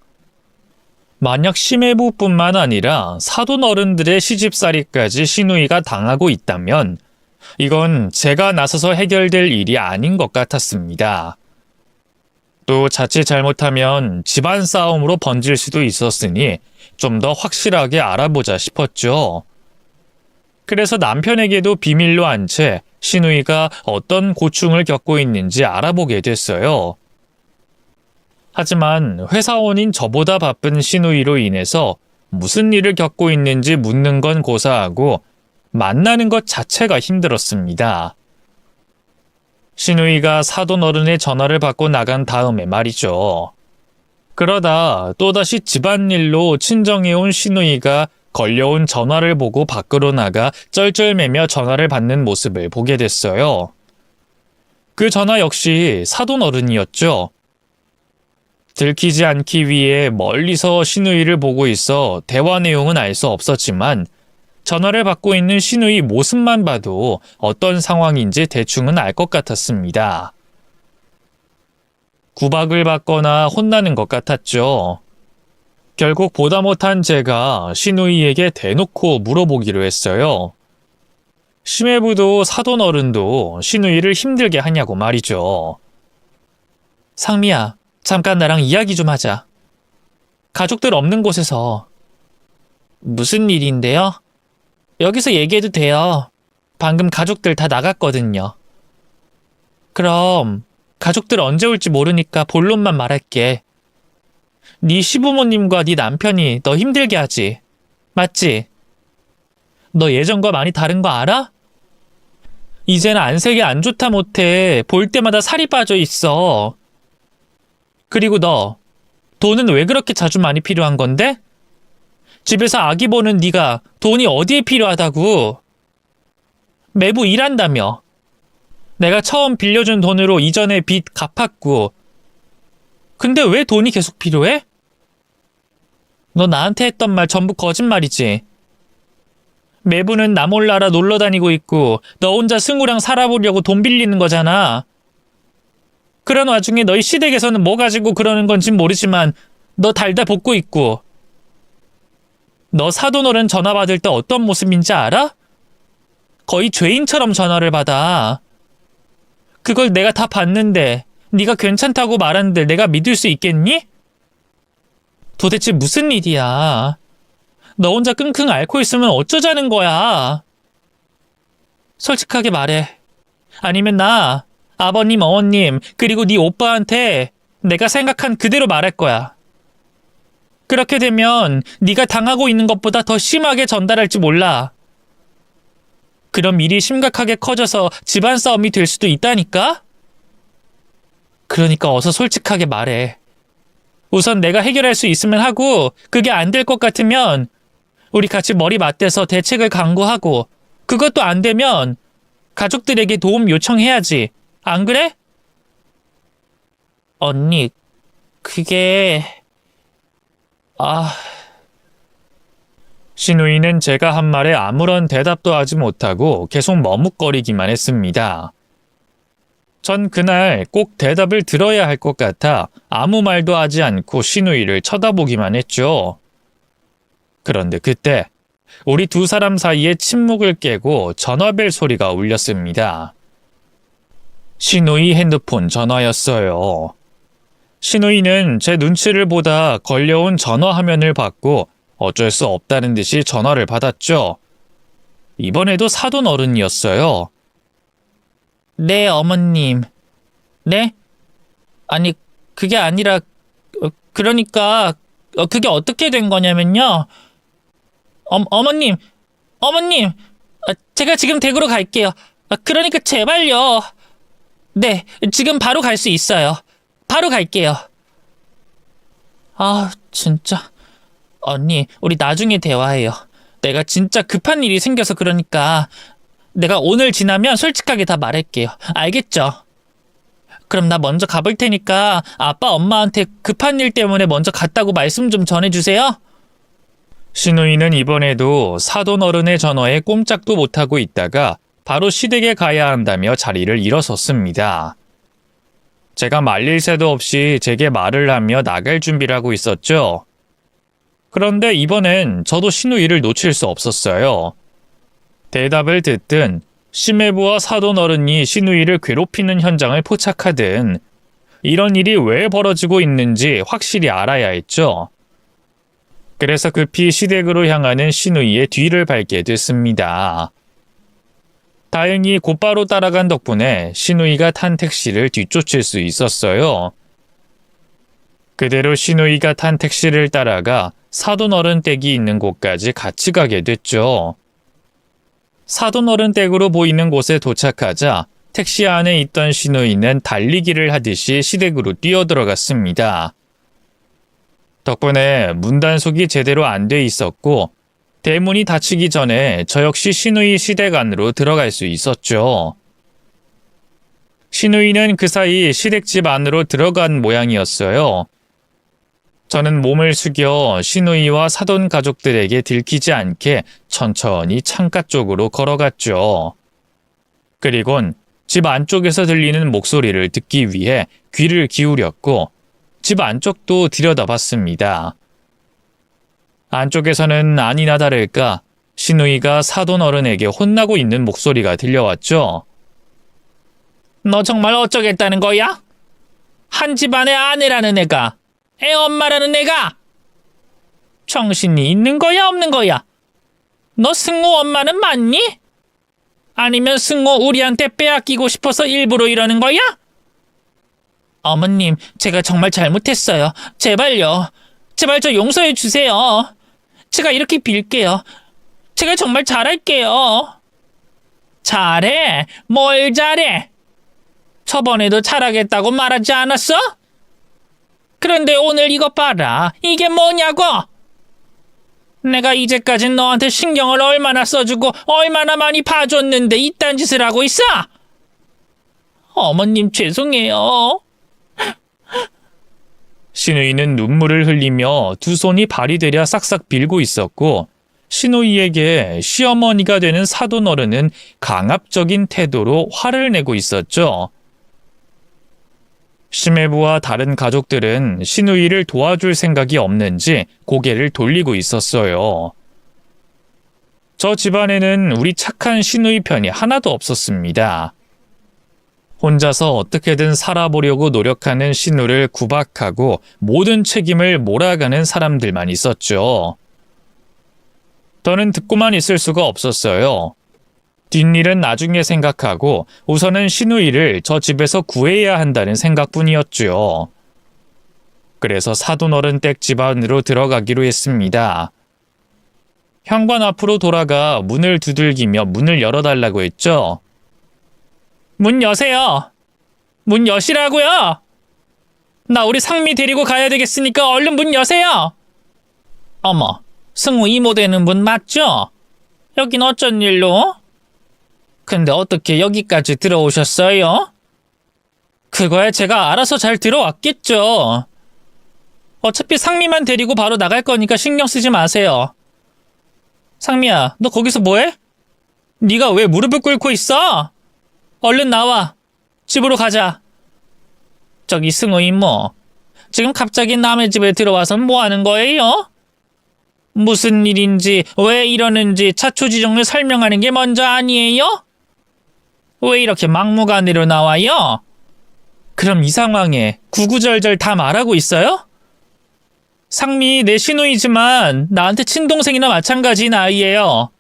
만약 시매부뿐만 아니라 사돈 어른들의 시집살이까지 신우이가 당하고 있다면 이건 제가 나서서 해결될 일이 아닌 것 같았습니다. 또 자칫 잘못하면 집안 싸움으로 번질 수도 있었으니 좀 더 확실하게 알아보자 싶었죠. 그래서 남편에게도 비밀로 한 채 신우이가 어떤 고충을 겪고 있는지 알아보게 됐어요. 하지만 회사원인 저보다 바쁜 신우이로 인해서 무슨 일을 겪고 있는지 묻는 건 고사하고 만나는 것 자체가 힘들었습니다. 신우이가 사돈 어른의 전화를 받고 나간 다음에 말이죠. 그러다 또다시 집안일로 친정해온 신우이가 걸려온 전화를 보고 밖으로 나가 쩔쩔매며 전화를 받는 모습을 보게 됐어요. 그 전화 역시 사돈 어른이었죠. 들키지 않기 위해 멀리서 신우이를 보고 있어 대화 내용은 알 수 없었지만 전화를 받고 있는 신우이 모습만 봐도 어떤 상황인지 대충은 알 것 같았습니다. 구박을 받거나 혼나는 것 같았죠. 결국 보다 못한 제가 신우이에게 대놓고 물어보기로 했어요. 심해부도 사돈 어른도 신우이를 힘들게 하냐고 말이죠. 상미야, 잠깐 나랑 이야기 좀 하자. 가족들 없는 곳에서. 무슨 일인데요? 여기서 얘기해도 돼요. 방금 가족들 다 나갔거든요. 그럼 가족들 언제 올지 모르니까 본론만 말할게. 네 시부모님과 네 남편이 너 힘들게 하지. 맞지? 너 예전과 많이 다른 거 알아? 이제는 안색이 안 좋다 못해 볼 때마다 살이 빠져 있어. 그리고 너 돈은 왜 그렇게 자주 많이 필요한 건데? 집에서 아기 보는 네가 돈이 어디에 필요하다고? 매부 일한다며. 내가 처음 빌려준 돈으로 이전에 빚 갚았고. 근데 왜 돈이 계속 필요해? 너 나한테 했던 말 전부 거짓말이지. 매부는 나 몰라라 놀러 다니고 있고 너 혼자 승우랑 살아보려고 돈 빌리는 거잖아. 그런 와중에 너희 시댁에서는 뭐 가지고 그러는 건진 모르지만 너 달다 볶고 있고. 너 사돈 어른 전화 받을 때 어떤 모습인지 알아? 거의 죄인처럼 전화를 받아. 그걸 내가 다 봤는데 네가 괜찮다고 말하는데 내가 믿을 수 있겠니? 도대체 무슨 일이야? 너 혼자 끙끙 앓고 있으면 어쩌자는 거야? 솔직하게 말해. 아니면 나, 아버님, 어머님, 그리고 네 오빠한테 내가 생각한 그대로 말할 거야. 그렇게 되면 네가 당하고 있는 것보다 더 심하게 전달할지 몰라. 그럼 일이 심각하게 커져서 집안 싸움이 될 수도 있다니까? 그러니까 어서 솔직하게 말해. 우선 내가 해결할 수 있으면 하고 그게 안 될 것 같으면 우리 같이 머리 맞대서 대책을 강구하고 그것도 안 되면 가족들에게 도움 요청해야지. 안 그래? 언니, 그게... 신우이는 제가 한 말에 아무런 대답도 하지 못하고 계속 머뭇거리기만 했습니다. 전 그날 꼭 대답을 들어야 할 것 같아 아무 말도 하지 않고 신우이를 쳐다보기만 했죠. 그런데 그때 우리 두 사람 사이의 침묵을 깨고 전화벨 소리가 울렸습니다. 신우이 핸드폰 전화였어요. 신우이는 제 눈치를 보다 걸려온 전화 화면을 받고 어쩔 수 없다는 듯이 전화를 받았죠. 이번에도 사돈 어른이었어요. 네, 어머님. 네? 아니, 그게 아니라, 그러니까, 그게 어떻게 된 거냐면요. 어머님, 제가 지금 댁으로 갈게요. 그러니까 제발요. 네, 지금 바로 갈 수 있어요. 바로 갈게요. 진짜. 언니, 우리 나중에 대화해요. 내가 진짜 급한 일이 생겨서 그러니까 내가 오늘 지나면 솔직하게 다 말할게요. 알겠죠? 그럼 나 먼저 가볼 테니까 아빠, 엄마한테 급한 일 때문에 먼저 갔다고 말씀 좀 전해주세요. 신우이는 이번에도 사돈 어른의 전화에 꼼짝도 못하고 있다가 바로 시댁에 가야 한다며 자리를 일어섰습니다. 제가 말릴 새도 없이 제게 말을 하며 나갈 준비를 하고 있었죠. 그런데 이번엔 저도 신우이를 놓칠 수 없었어요. 대답을 듣든 심해부와 사돈 어른이 신우이를 괴롭히는 현장을 포착하든 이런 일이 왜 벌어지고 있는지 확실히 알아야 했죠. 그래서 급히 시댁으로 향하는 신우이의 뒤를 밟게 됐습니다. 다행히 곧바로 따라간 덕분에 신우이가 탄 택시를 뒤쫓을 수 있었어요. 그대로 신우이가 탄 택시를 따라가 사돈 어른 댁이 있는 곳까지 같이 가게 됐죠. 사돈 어른 댁으로 보이는 곳에 도착하자 택시 안에 있던 신우이는 달리기를 하듯이 시댁으로 뛰어들어갔습니다. 덕분에 문 단속이 제대로 안 돼 있었고 대문이 닫히기 전에 저 역시 신우이 시댁 안으로 들어갈 수 있었죠. 신우이는 그 사이 시댁집 안으로 들어간 모양이었어요. 저는 몸을 숙여 신우이와 사돈 가족들에게 들키지 않게 천천히 창가 쪽으로 걸어갔죠. 그리곤 집 안쪽에서 들리는 목소리를 듣기 위해 귀를 기울였고 집 안쪽도 들여다봤습니다. 안쪽에서는 아니나 다를까 신우이가 사돈 어른에게 혼나고 있는 목소리가 들려왔죠. 너 정말 어쩌겠다는 거야? 한 집안의 아내라는 애가, 애 엄마라는 애가 정신이 있는 거야 없는 거야? 너 승우 엄마는 맞니? 아니면 승우 우리한테 빼앗기고 싶어서 일부러 이러는 거야? 어머님, 제가 정말 잘못했어요. 제발요. 제발 저 용서해 주세요. 제가 이렇게 빌게요. 제가 정말 잘할게요. 잘해? 뭘 잘해? 저번에도 잘하겠다고 말하지 않았어? 그런데 오늘 이거 봐라. 이게 뭐냐고? 내가 이제까진 너한테 신경을 얼마나 써주고 얼마나 많이 봐줬는데 이딴 짓을 하고 있어? 어머님 죄송해요. 신우이는 눈물을 흘리며 두 손이 발이 되려 싹싹 빌고 있었고 신우이에게 시어머니가 되는 사돈 어른은 강압적인 태도로 화를 내고 있었죠. 심해부와 다른 가족들은 신우이를 도와줄 생각이 없는지 고개를 돌리고 있었어요. 저 집안에는 우리 착한 신우이 편이 하나도 없었습니다. 혼자서 어떻게든 살아보려고 노력하는 신우를 구박하고 모든 책임을 몰아가는 사람들만 있었죠. 저는 듣고만 있을 수가 없었어요. 뒷일은 나중에 생각하고 우선은 신우이를 저 집에서 구해야 한다는 생각뿐이었죠. 그래서 사돈 어른 댁 집 안으로 들어가기로 했습니다. 현관 앞으로 돌아가 문을 두들기며 문을 열어달라고 했죠. 문 여세요. 문 여시라고요. 나 우리 상미 데리고 가야 되겠으니까 얼른 문 여세요. 어머, 승우 이모 되는 분 맞죠? 여긴 어쩐 일로? 근데 어떻게 여기까지 들어오셨어요? 그거야 제가 알아서 잘 들어왔겠죠. 어차피 상미만 데리고 바로 나갈 거니까 신경 쓰지 마세요. 상미야, 너 거기서 뭐해? 네가 왜 무릎을 꿇고 있어? 얼른 나와. 집으로 가자. 저기 승우 이모, 지금 갑자기 남의 집에 들어와서 뭐 하는 거예요? 무슨 일인지 왜 이러는지 차초지종을 설명하는 게 먼저 아니에요? 왜 이렇게 막무가내로 나와요? 그럼 이 상황에 구구절절 다 말하고 있어요? 상미 내 시누이지만 나한테 친동생이나 마찬가지인 아이예요.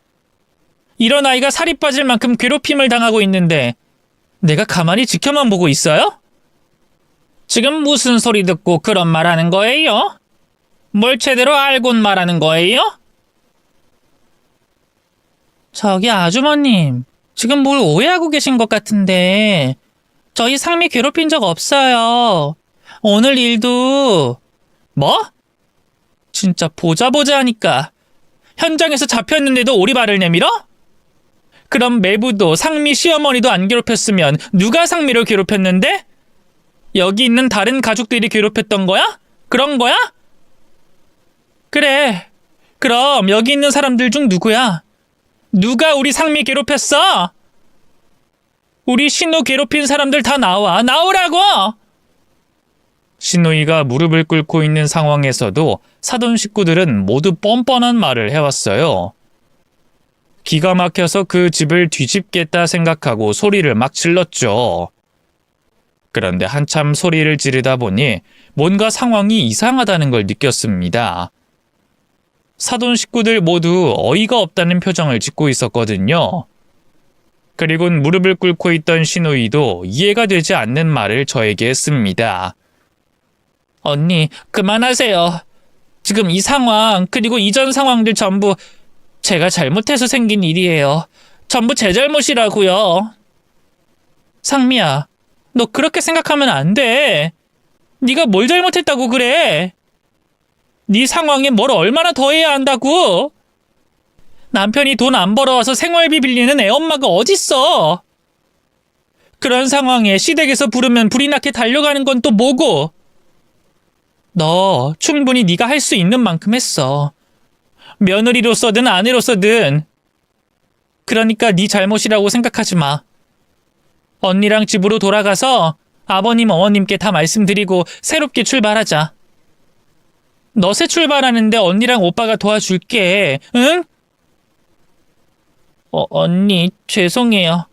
이런 아이가 살이 빠질 만큼 괴롭힘을 당하고 있는데 내가 가만히 지켜만 보고 있어요? 지금 무슨 소리 듣고 그런 말하는 거예요? 뭘 제대로 알고는 말하는 거예요? 저기 아주머님, 지금 뭘 오해하고 계신 것 같은데 저희 상미 괴롭힌 적 없어요. 오늘 일도... 뭐? 진짜 보자 하니까 현장에서 잡혔는데도 오리발을 내밀어? 그럼 매부도 상미 시어머니도 안 괴롭혔으면 누가 상미를 괴롭혔는데? 여기 있는 다른 가족들이 괴롭혔던 거야? 그런 거야? 그래. 그럼 여기 있는 사람들 중 누구야? 누가 우리 상미 괴롭혔어? 우리 신우 괴롭힌 사람들 다 나와. 나오라고! 신우이가 무릎을 꿇고 있는 상황에서도 사돈 식구들은 모두 뻔뻔한 말을 해왔어요. 기가 막혀서 그 집을 뒤집겠다 생각하고 소리를 막 질렀죠. 그런데 한참 소리를 지르다 보니 뭔가 상황이 이상하다는 걸 느꼈습니다. 사돈 식구들 모두 어이가 없다는 표정을 짓고 있었거든요. 그리곤 무릎을 꿇고 있던 신우이도 이해가 되지 않는 말을 저에게 했습니다. 언니, 그만하세요. 지금 이 상황, 그리고 이전 상황들 전부 제가 잘못해서 생긴 일이에요. 전부 제 잘못이라고요. 상미야, 너 그렇게 생각하면 안 돼. 네가 뭘 잘못했다고 그래? 네 상황에 뭘 얼마나 더 해야 한다고? 남편이 돈 안 벌어와서 생활비 빌리는 애엄마가 어딨어? 그런 상황에 시댁에서 부르면 불이 나게 달려가는 건 또 뭐고? 너 충분히 네가 할 수 있는 만큼 했어. 며느리로서든 아내로서든. 그러니까 네 잘못이라고 생각하지 마. 언니랑 집으로 돌아가서 아버님, 어머님께 다 말씀드리고 새롭게 출발하자. 너 새 출발하는데 언니랑 오빠가 도와줄게. 응? 언니, 죄송해요.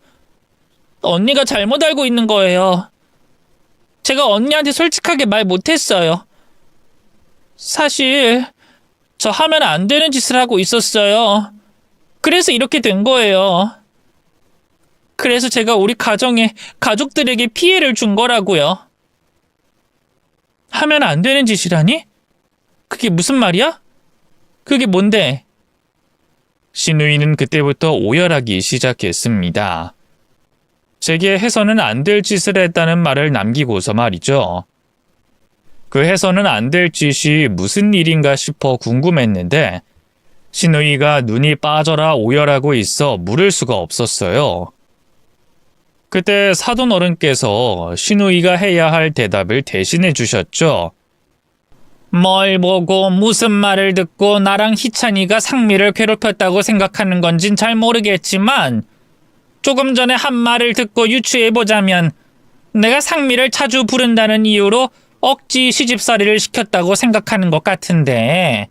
언니가 잘못 알고 있는 거예요. 제가 언니한테 솔직하게 말 못했어요. 사실 저 하면 안 되는 짓을 하고 있었어요. 그래서 이렇게 된 거예요. 그래서 제가 우리 가정에 가족들에게 피해를 준 거라고요. 하면 안 되는 짓이라니? 그게 무슨 말이야? 그게 뭔데? 신우이는 그때부터 오열하기 시작했습니다. 제게 해서는 안 될 짓을 했다는 말을 남기고서 말이죠. 그 해서는 안 될 짓이 무슨 일인가 싶어 궁금했는데 신우이가 눈이 빠져라 오열하고 있어 물을 수가 없었어요. 그때 사돈 어른께서 신우이가 해야 할 대답을 대신해 주셨죠. 뭘 보고 무슨 말을 듣고 나랑 희찬이가 상미를 괴롭혔다고 생각하는 건진 잘 모르겠지만 조금 전에 한 말을 듣고 유추해보자면 내가 상미를 자주 부른다는 이유로 억지 시집살이를 시켰다고 생각하는 것 같은데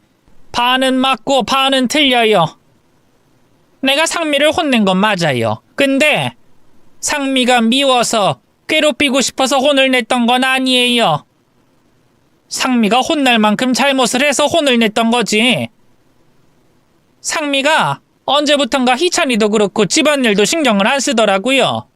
반은 맞고 반은 틀려요. 내가 상미를 혼낸 건 맞아요. 근데 상미가 미워서 괴롭히고 싶어서 혼을 냈던 건 아니에요. 상미가 혼날 만큼 잘못을 해서 혼을 냈던 거지. 상미가 언제부턴가 희찬이도 그렇고 집안일도 신경을 안 쓰더라고요.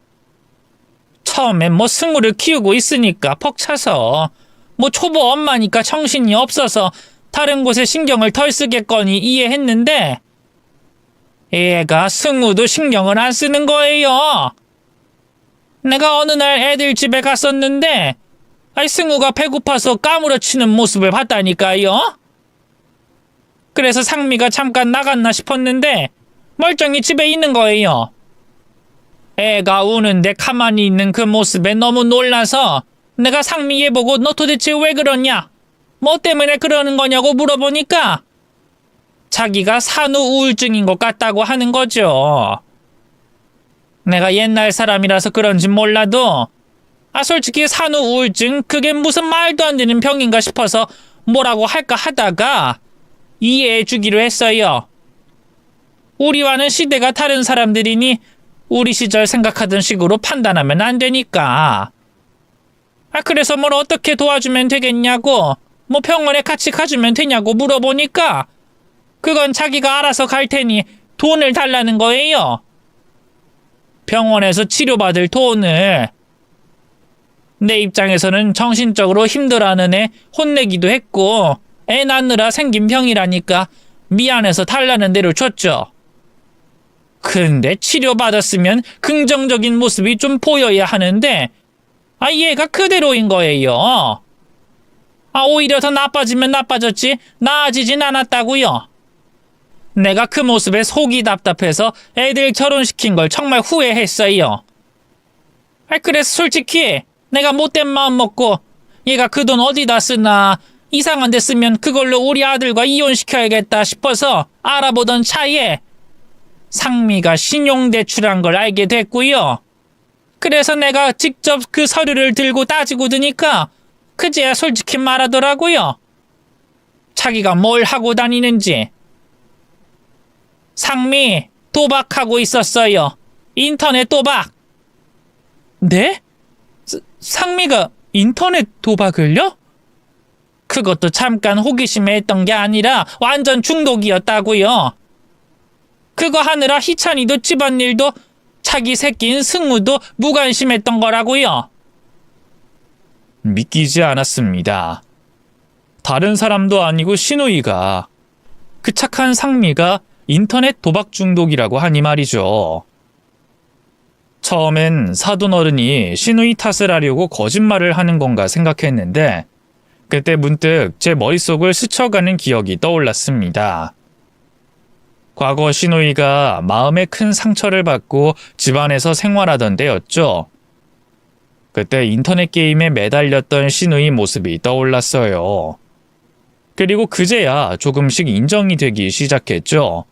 처음엔 뭐 승우를 키우고 있으니까 벅차서 뭐 초보 엄마니까 정신이 없어서 다른 곳에 신경을 덜 쓰겠거니 이해했는데 애가 승우도 신경을 안 쓰는 거예요. 내가 어느 날 애들 집에 갔었는데 아이, 승우가 배고파서 까무러치는 모습을 봤다니까요. 그래서 상미가 잠깐 나갔나 싶었는데 멀쩡히 집에 있는 거예요. 애가 우는데 가만히 있는 그 모습에 너무 놀라서 내가 상미 얘 보고 너 도대체 왜 그러냐? 뭐 때문에 그러는 거냐고 물어보니까 자기가 산후 우울증인 것 같다고 하는 거죠. 내가 옛날 사람이라서 그런진 몰라도 솔직히 산후 우울증 그게 무슨 말도 안 되는 병인가 싶어서 뭐라고 할까 하다가 이해해 주기로 했어요. 우리와는 시대가 다른 사람들이니 우리 시절 생각하던 식으로 판단하면 안 되니까. 그래서 뭘 어떻게 도와주면 되겠냐고, 뭐 병원에 같이 가주면 되냐고 물어보니까 그건 자기가 알아서 갈 테니 돈을 달라는 거예요. 병원에서 치료받을 돈을. 내 입장에서는 정신적으로 힘들어하는 애 혼내기도 했고 애 낳느라 생긴 병이라니까 미안해서 달라는 대로 줬죠. 근데 치료받았으면 긍정적인 모습이 좀 보여야 하는데 얘가 그대로인 거예요. 오히려 더 나빠지면 나빠졌지 나아지진 않았다고요. 내가 그 모습에 속이 답답해서 애들 결혼시킨 걸 정말 후회했어요. 그래서 솔직히 내가 못된 마음 먹고 얘가 그 돈 어디다 쓰나 이상한 데 쓰면 그걸로 우리 아들과 이혼시켜야겠다 싶어서 알아보던 차에 상미가 신용대출한 걸 알게 됐고요. 그래서 내가 직접 그 서류를 들고 따지고 드니까 그제야 솔직히 말하더라고요. 자기가 뭘 하고 다니는지. 상미 도박하고 있었어요. 인터넷 도박. 네? 상미가 인터넷 도박을요? 그것도 잠깐 호기심에 했던 게 아니라 완전 중독이었다고요. 그거 하느라 희찬이도 집안일도 자기 새끼인 승우도 무관심했던 거라고요. 믿기지 않았습니다. 다른 사람도 아니고 신우이가, 그 착한 상미가 인터넷 도박 중독이라고 하니 말이죠. 처음엔 사돈어른이 신우이 탓을 하려고 거짓말을 하는 건가 생각했는데 그때 문득 제 머릿속을 스쳐가는 기억이 떠올랐습니다. 과거 신우이가 마음에 큰 상처를 받고 집안에서 생활하던 때였죠. 그때 인터넷 게임에 매달렸던 신우이 모습이 떠올랐어요. 그리고 그제야 조금씩 인정이 되기 시작했죠.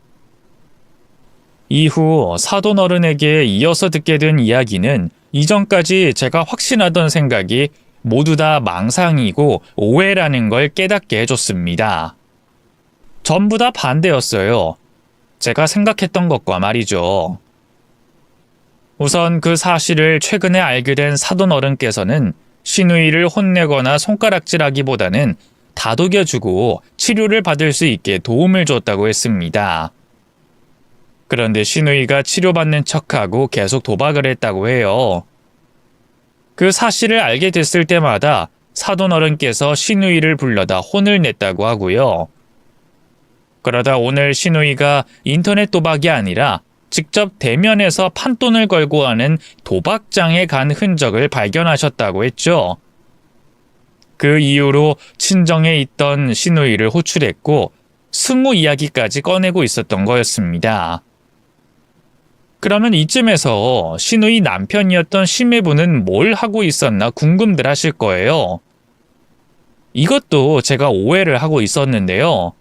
이후 사돈어른에게 이어서 듣게 된 이야기는 이전까지 제가 확신하던 생각이 모두 다 망상이고 오해라는 걸 깨닫게 해줬습니다. 전부 다 반대였어요. 제가 생각했던 것과 말이죠. 우선 그 사실을 최근에 알게 된 사돈어른께서는 신우이를 혼내거나 손가락질하기보다는 다독여주고 치료를 받을 수 있게 도움을 줬다고 했습니다. 그런데 신우이가 치료받는 척하고 계속 도박을 했다고 해요. 그 사실을 알게 됐을 때마다 사돈어른께서 신우이를 불러다 혼을 냈다고 하고요. 그러다 오늘 신우이가 인터넷 도박이 아니라 직접 대면에서 판돈을 걸고 하는 도박장에 간 흔적을 발견하셨다고 했죠. 그 이후로 친정에 있던 신우이를 호출했고 승우 이야기까지 꺼내고 있었던 거였습니다. 그러면 이쯤에서 신우이 남편이었던 심해부는 뭘 하고 있었나 궁금들 하실 거예요. 이것도 제가 오해를 하고 있었는데요.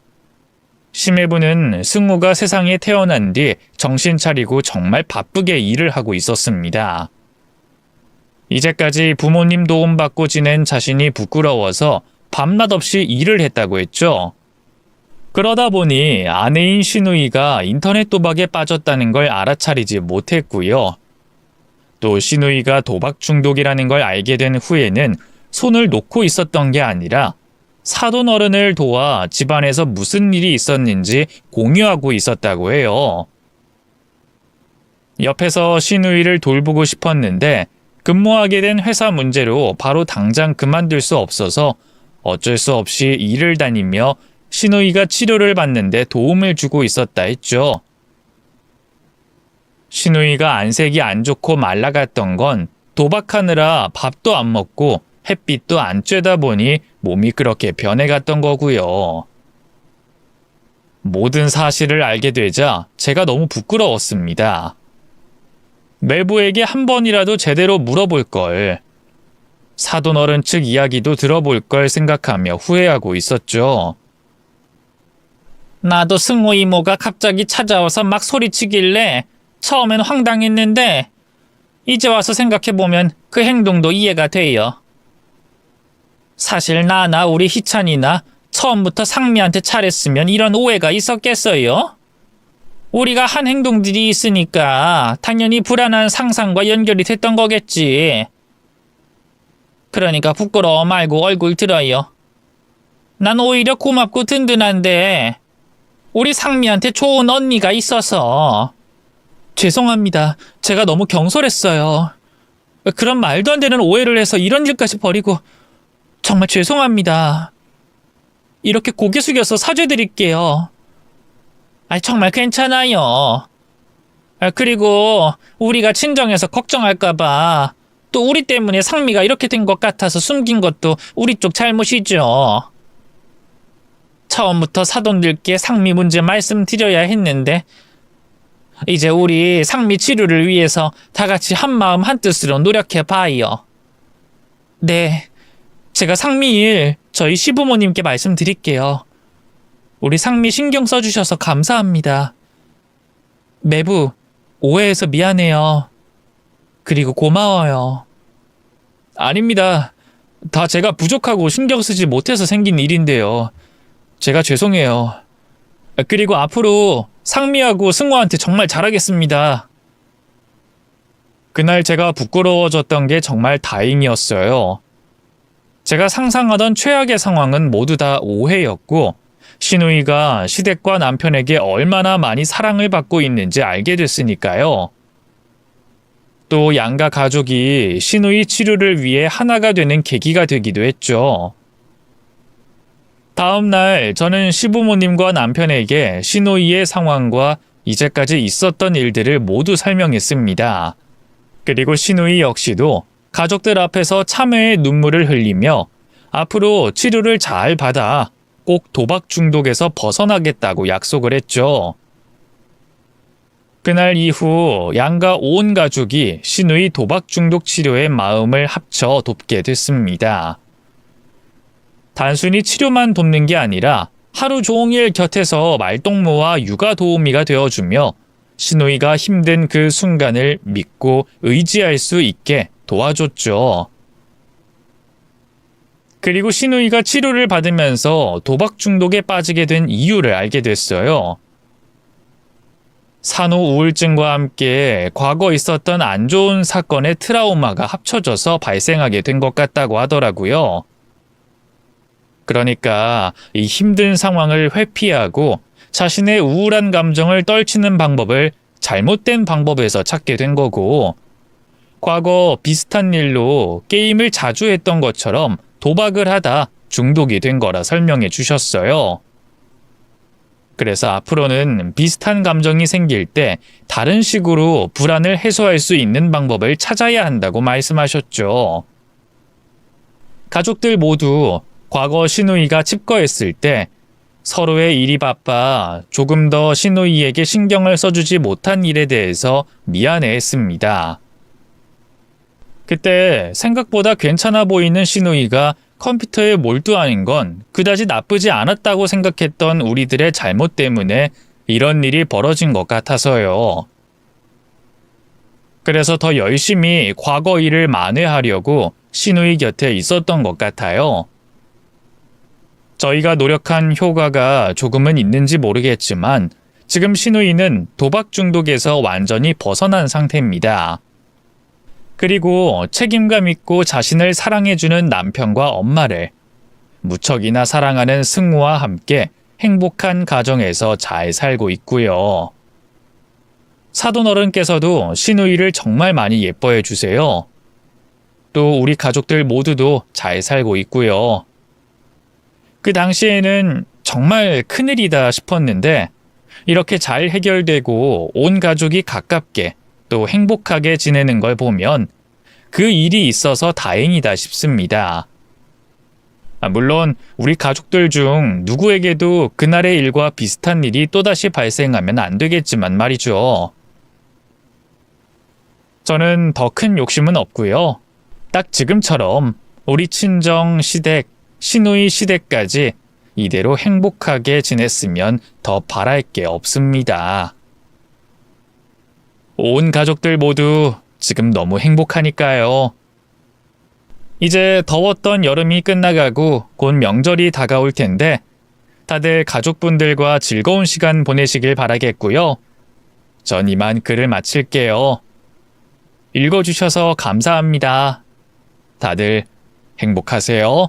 심해부는 승우가 세상에 태어난 뒤 정신 차리고 정말 바쁘게 일을 하고 있었습니다. 이제까지 부모님 도움받고 지낸 자신이 부끄러워서 밤낮 없이 일을 했다고 했죠. 그러다 보니 아내인 신우이가 인터넷 도박에 빠졌다는 걸 알아차리지 못했고요. 또 신우이가 도박 중독이라는 걸 알게 된 후에는 손을 놓고 있었던 게 아니라 사돈어른을 도와 집안에서 무슨 일이 있었는지 공유하고 있었다고 해요. 옆에서 신우이를 돌보고 싶었는데 근무하게 된 회사 문제로 바로 당장 그만둘 수 없어서 어쩔 수 없이 일을 다니며 신우이가 치료를 받는데 도움을 주고 있었다 했죠. 신우이가 안색이 안 좋고 말라갔던 건 도박하느라 밥도 안 먹고 햇빛도 안 쬐다 보니 몸이 그렇게 변해갔던 거고요. 모든 사실을 알게 되자 제가 너무 부끄러웠습니다. 매부에게 한 번이라도 제대로 물어볼 걸, 사돈 어른 측 이야기도 들어볼 걸 생각하며 후회하고 있었죠. 나도 승호 이모가 갑자기 찾아와서 막 소리치길래 처음엔 황당했는데 이제 와서 생각해보면 그 행동도 이해가 돼요. 사실 나나 우리 희찬이나 처음부터 상미한테 잘했으면 이런 오해가 있었겠어요? 우리가 한 행동들이 있으니까 당연히 불안한 상상과 연결이 됐던 거겠지. 그러니까 부끄러워 말고 얼굴 들어요. 난 오히려 고맙고 든든한데 우리 상미한테 좋은 언니가 있어서. 죄송합니다. 제가 너무 경솔했어요. 그런 말도 안 되는 오해를 해서 이런 일까지 벌이고 정말 죄송합니다. 이렇게 고개 숙여서 사죄드릴게요. 정말 괜찮아요. 그리고 우리가 친정에서 걱정할까봐 또 우리 때문에 상미가 이렇게 된 것 같아서 숨긴 것도 우리 쪽 잘못이죠. 처음부터 사돈들께 상미 문제 말씀드려야 했는데 이제 우리 상미 치료를 위해서 다 같이 한마음 한뜻으로 노력해봐요. 네, 제가 상미 일 저희 시부모님께 말씀드릴게요. 우리 상미 신경 써주셔서 감사합니다. 매부, 오해해서 미안해요. 그리고 고마워요. 아닙니다. 다 제가 부족하고 신경 쓰지 못해서 생긴 일인데요. 제가 죄송해요. 그리고 앞으로 상미하고 승호한테 정말 잘하겠습니다. 그날 제가 부끄러워졌던 게 정말 다행이었어요. 제가 상상하던 최악의 상황은 모두 다 오해였고 신우이가 시댁과 남편에게 얼마나 많이 사랑을 받고 있는지 알게 됐으니까요. 또 양가 가족이 신우이 치료를 위해 하나가 되는 계기가 되기도 했죠. 다음 날 저는 시부모님과 남편에게 신우이의 상황과 이제까지 있었던 일들을 모두 설명했습니다. 그리고 신우이 역시도 가족들 앞에서 참회의 눈물을 흘리며 앞으로 치료를 잘 받아 꼭 도박 중독에서 벗어나겠다고 약속을 했죠. 그날 이후 양가 온 가족이 신우이 도박 중독 치료에 마음을 합쳐 돕게 됐습니다. 단순히 치료만 돕는 게 아니라 하루 종일 곁에서 말동무와 육아 도우미가 되어주며 신우이가 힘든 그 순간을 믿고 의지할 수 있게 도와줬죠. 그리고 신우이가 치료를 받으면서 도박 중독에 빠지게 된 이유를 알게 됐어요. 산후 우울증과 함께 과거 있었던 안 좋은 사건의 트라우마가 합쳐져서 발생하게 된 것 같다고 하더라고요. 그러니까 이 힘든 상황을 회피하고 자신의 우울한 감정을 떨치는 방법을 잘못된 방법에서 찾게 된 거고, 과거 비슷한 일로 게임을 자주 했던 것처럼 도박을 하다 중독이 된 거라 설명해 주셨어요. 그래서 앞으로는 비슷한 감정이 생길 때 다른 식으로 불안을 해소할 수 있는 방법을 찾아야 한다고 말씀하셨죠. 가족들 모두 과거 신우이가 칩거했을 때 서로의 일이 바빠 조금 더 신우이에게 신경을 써주지 못한 일에 대해서 미안해했습니다. 그때 생각보다 괜찮아 보이는 신우이가 컴퓨터에 몰두하는 건 그다지 나쁘지 않았다고 생각했던 우리들의 잘못 때문에 이런 일이 벌어진 것 같아서요. 그래서 더 열심히 과거 일을 만회하려고 신우이 곁에 있었던 것 같아요. 저희가 노력한 효과가 조금은 있는지 모르겠지만 지금 신우이는 도박 중독에서 완전히 벗어난 상태입니다. 그리고 책임감 있고 자신을 사랑해주는 남편과 엄마를, 무척이나 사랑하는 승우와 함께 행복한 가정에서 잘 살고 있고요. 사돈 어른께서도 신우이를 정말 많이 예뻐해 주세요. 또 우리 가족들 모두도 잘 살고 있고요. 그 당시에는 정말 큰일이다 싶었는데 이렇게 잘 해결되고 온 가족이 가깝게 또 행복하게 지내는 걸 보면 그 일이 있어서 다행이다 싶습니다. 물론 우리 가족들 중 누구에게도 그날의 일과 비슷한 일이 또다시 발생하면 안 되겠지만 말이죠. 저는 더 큰 욕심은 없고요. 딱 지금처럼 우리 친정 시댁, 시누이 시댁까지 이대로 행복하게 지냈으면 더 바랄 게 없습니다. 온 가족들 모두 지금 너무 행복하니까요. 이제 더웠던 여름이 끝나가고 곧 명절이 다가올 텐데 다들 가족분들과 즐거운 시간 보내시길 바라겠고요. 전 이만 글을 마칠게요. 읽어주셔서 감사합니다. 다들 행복하세요.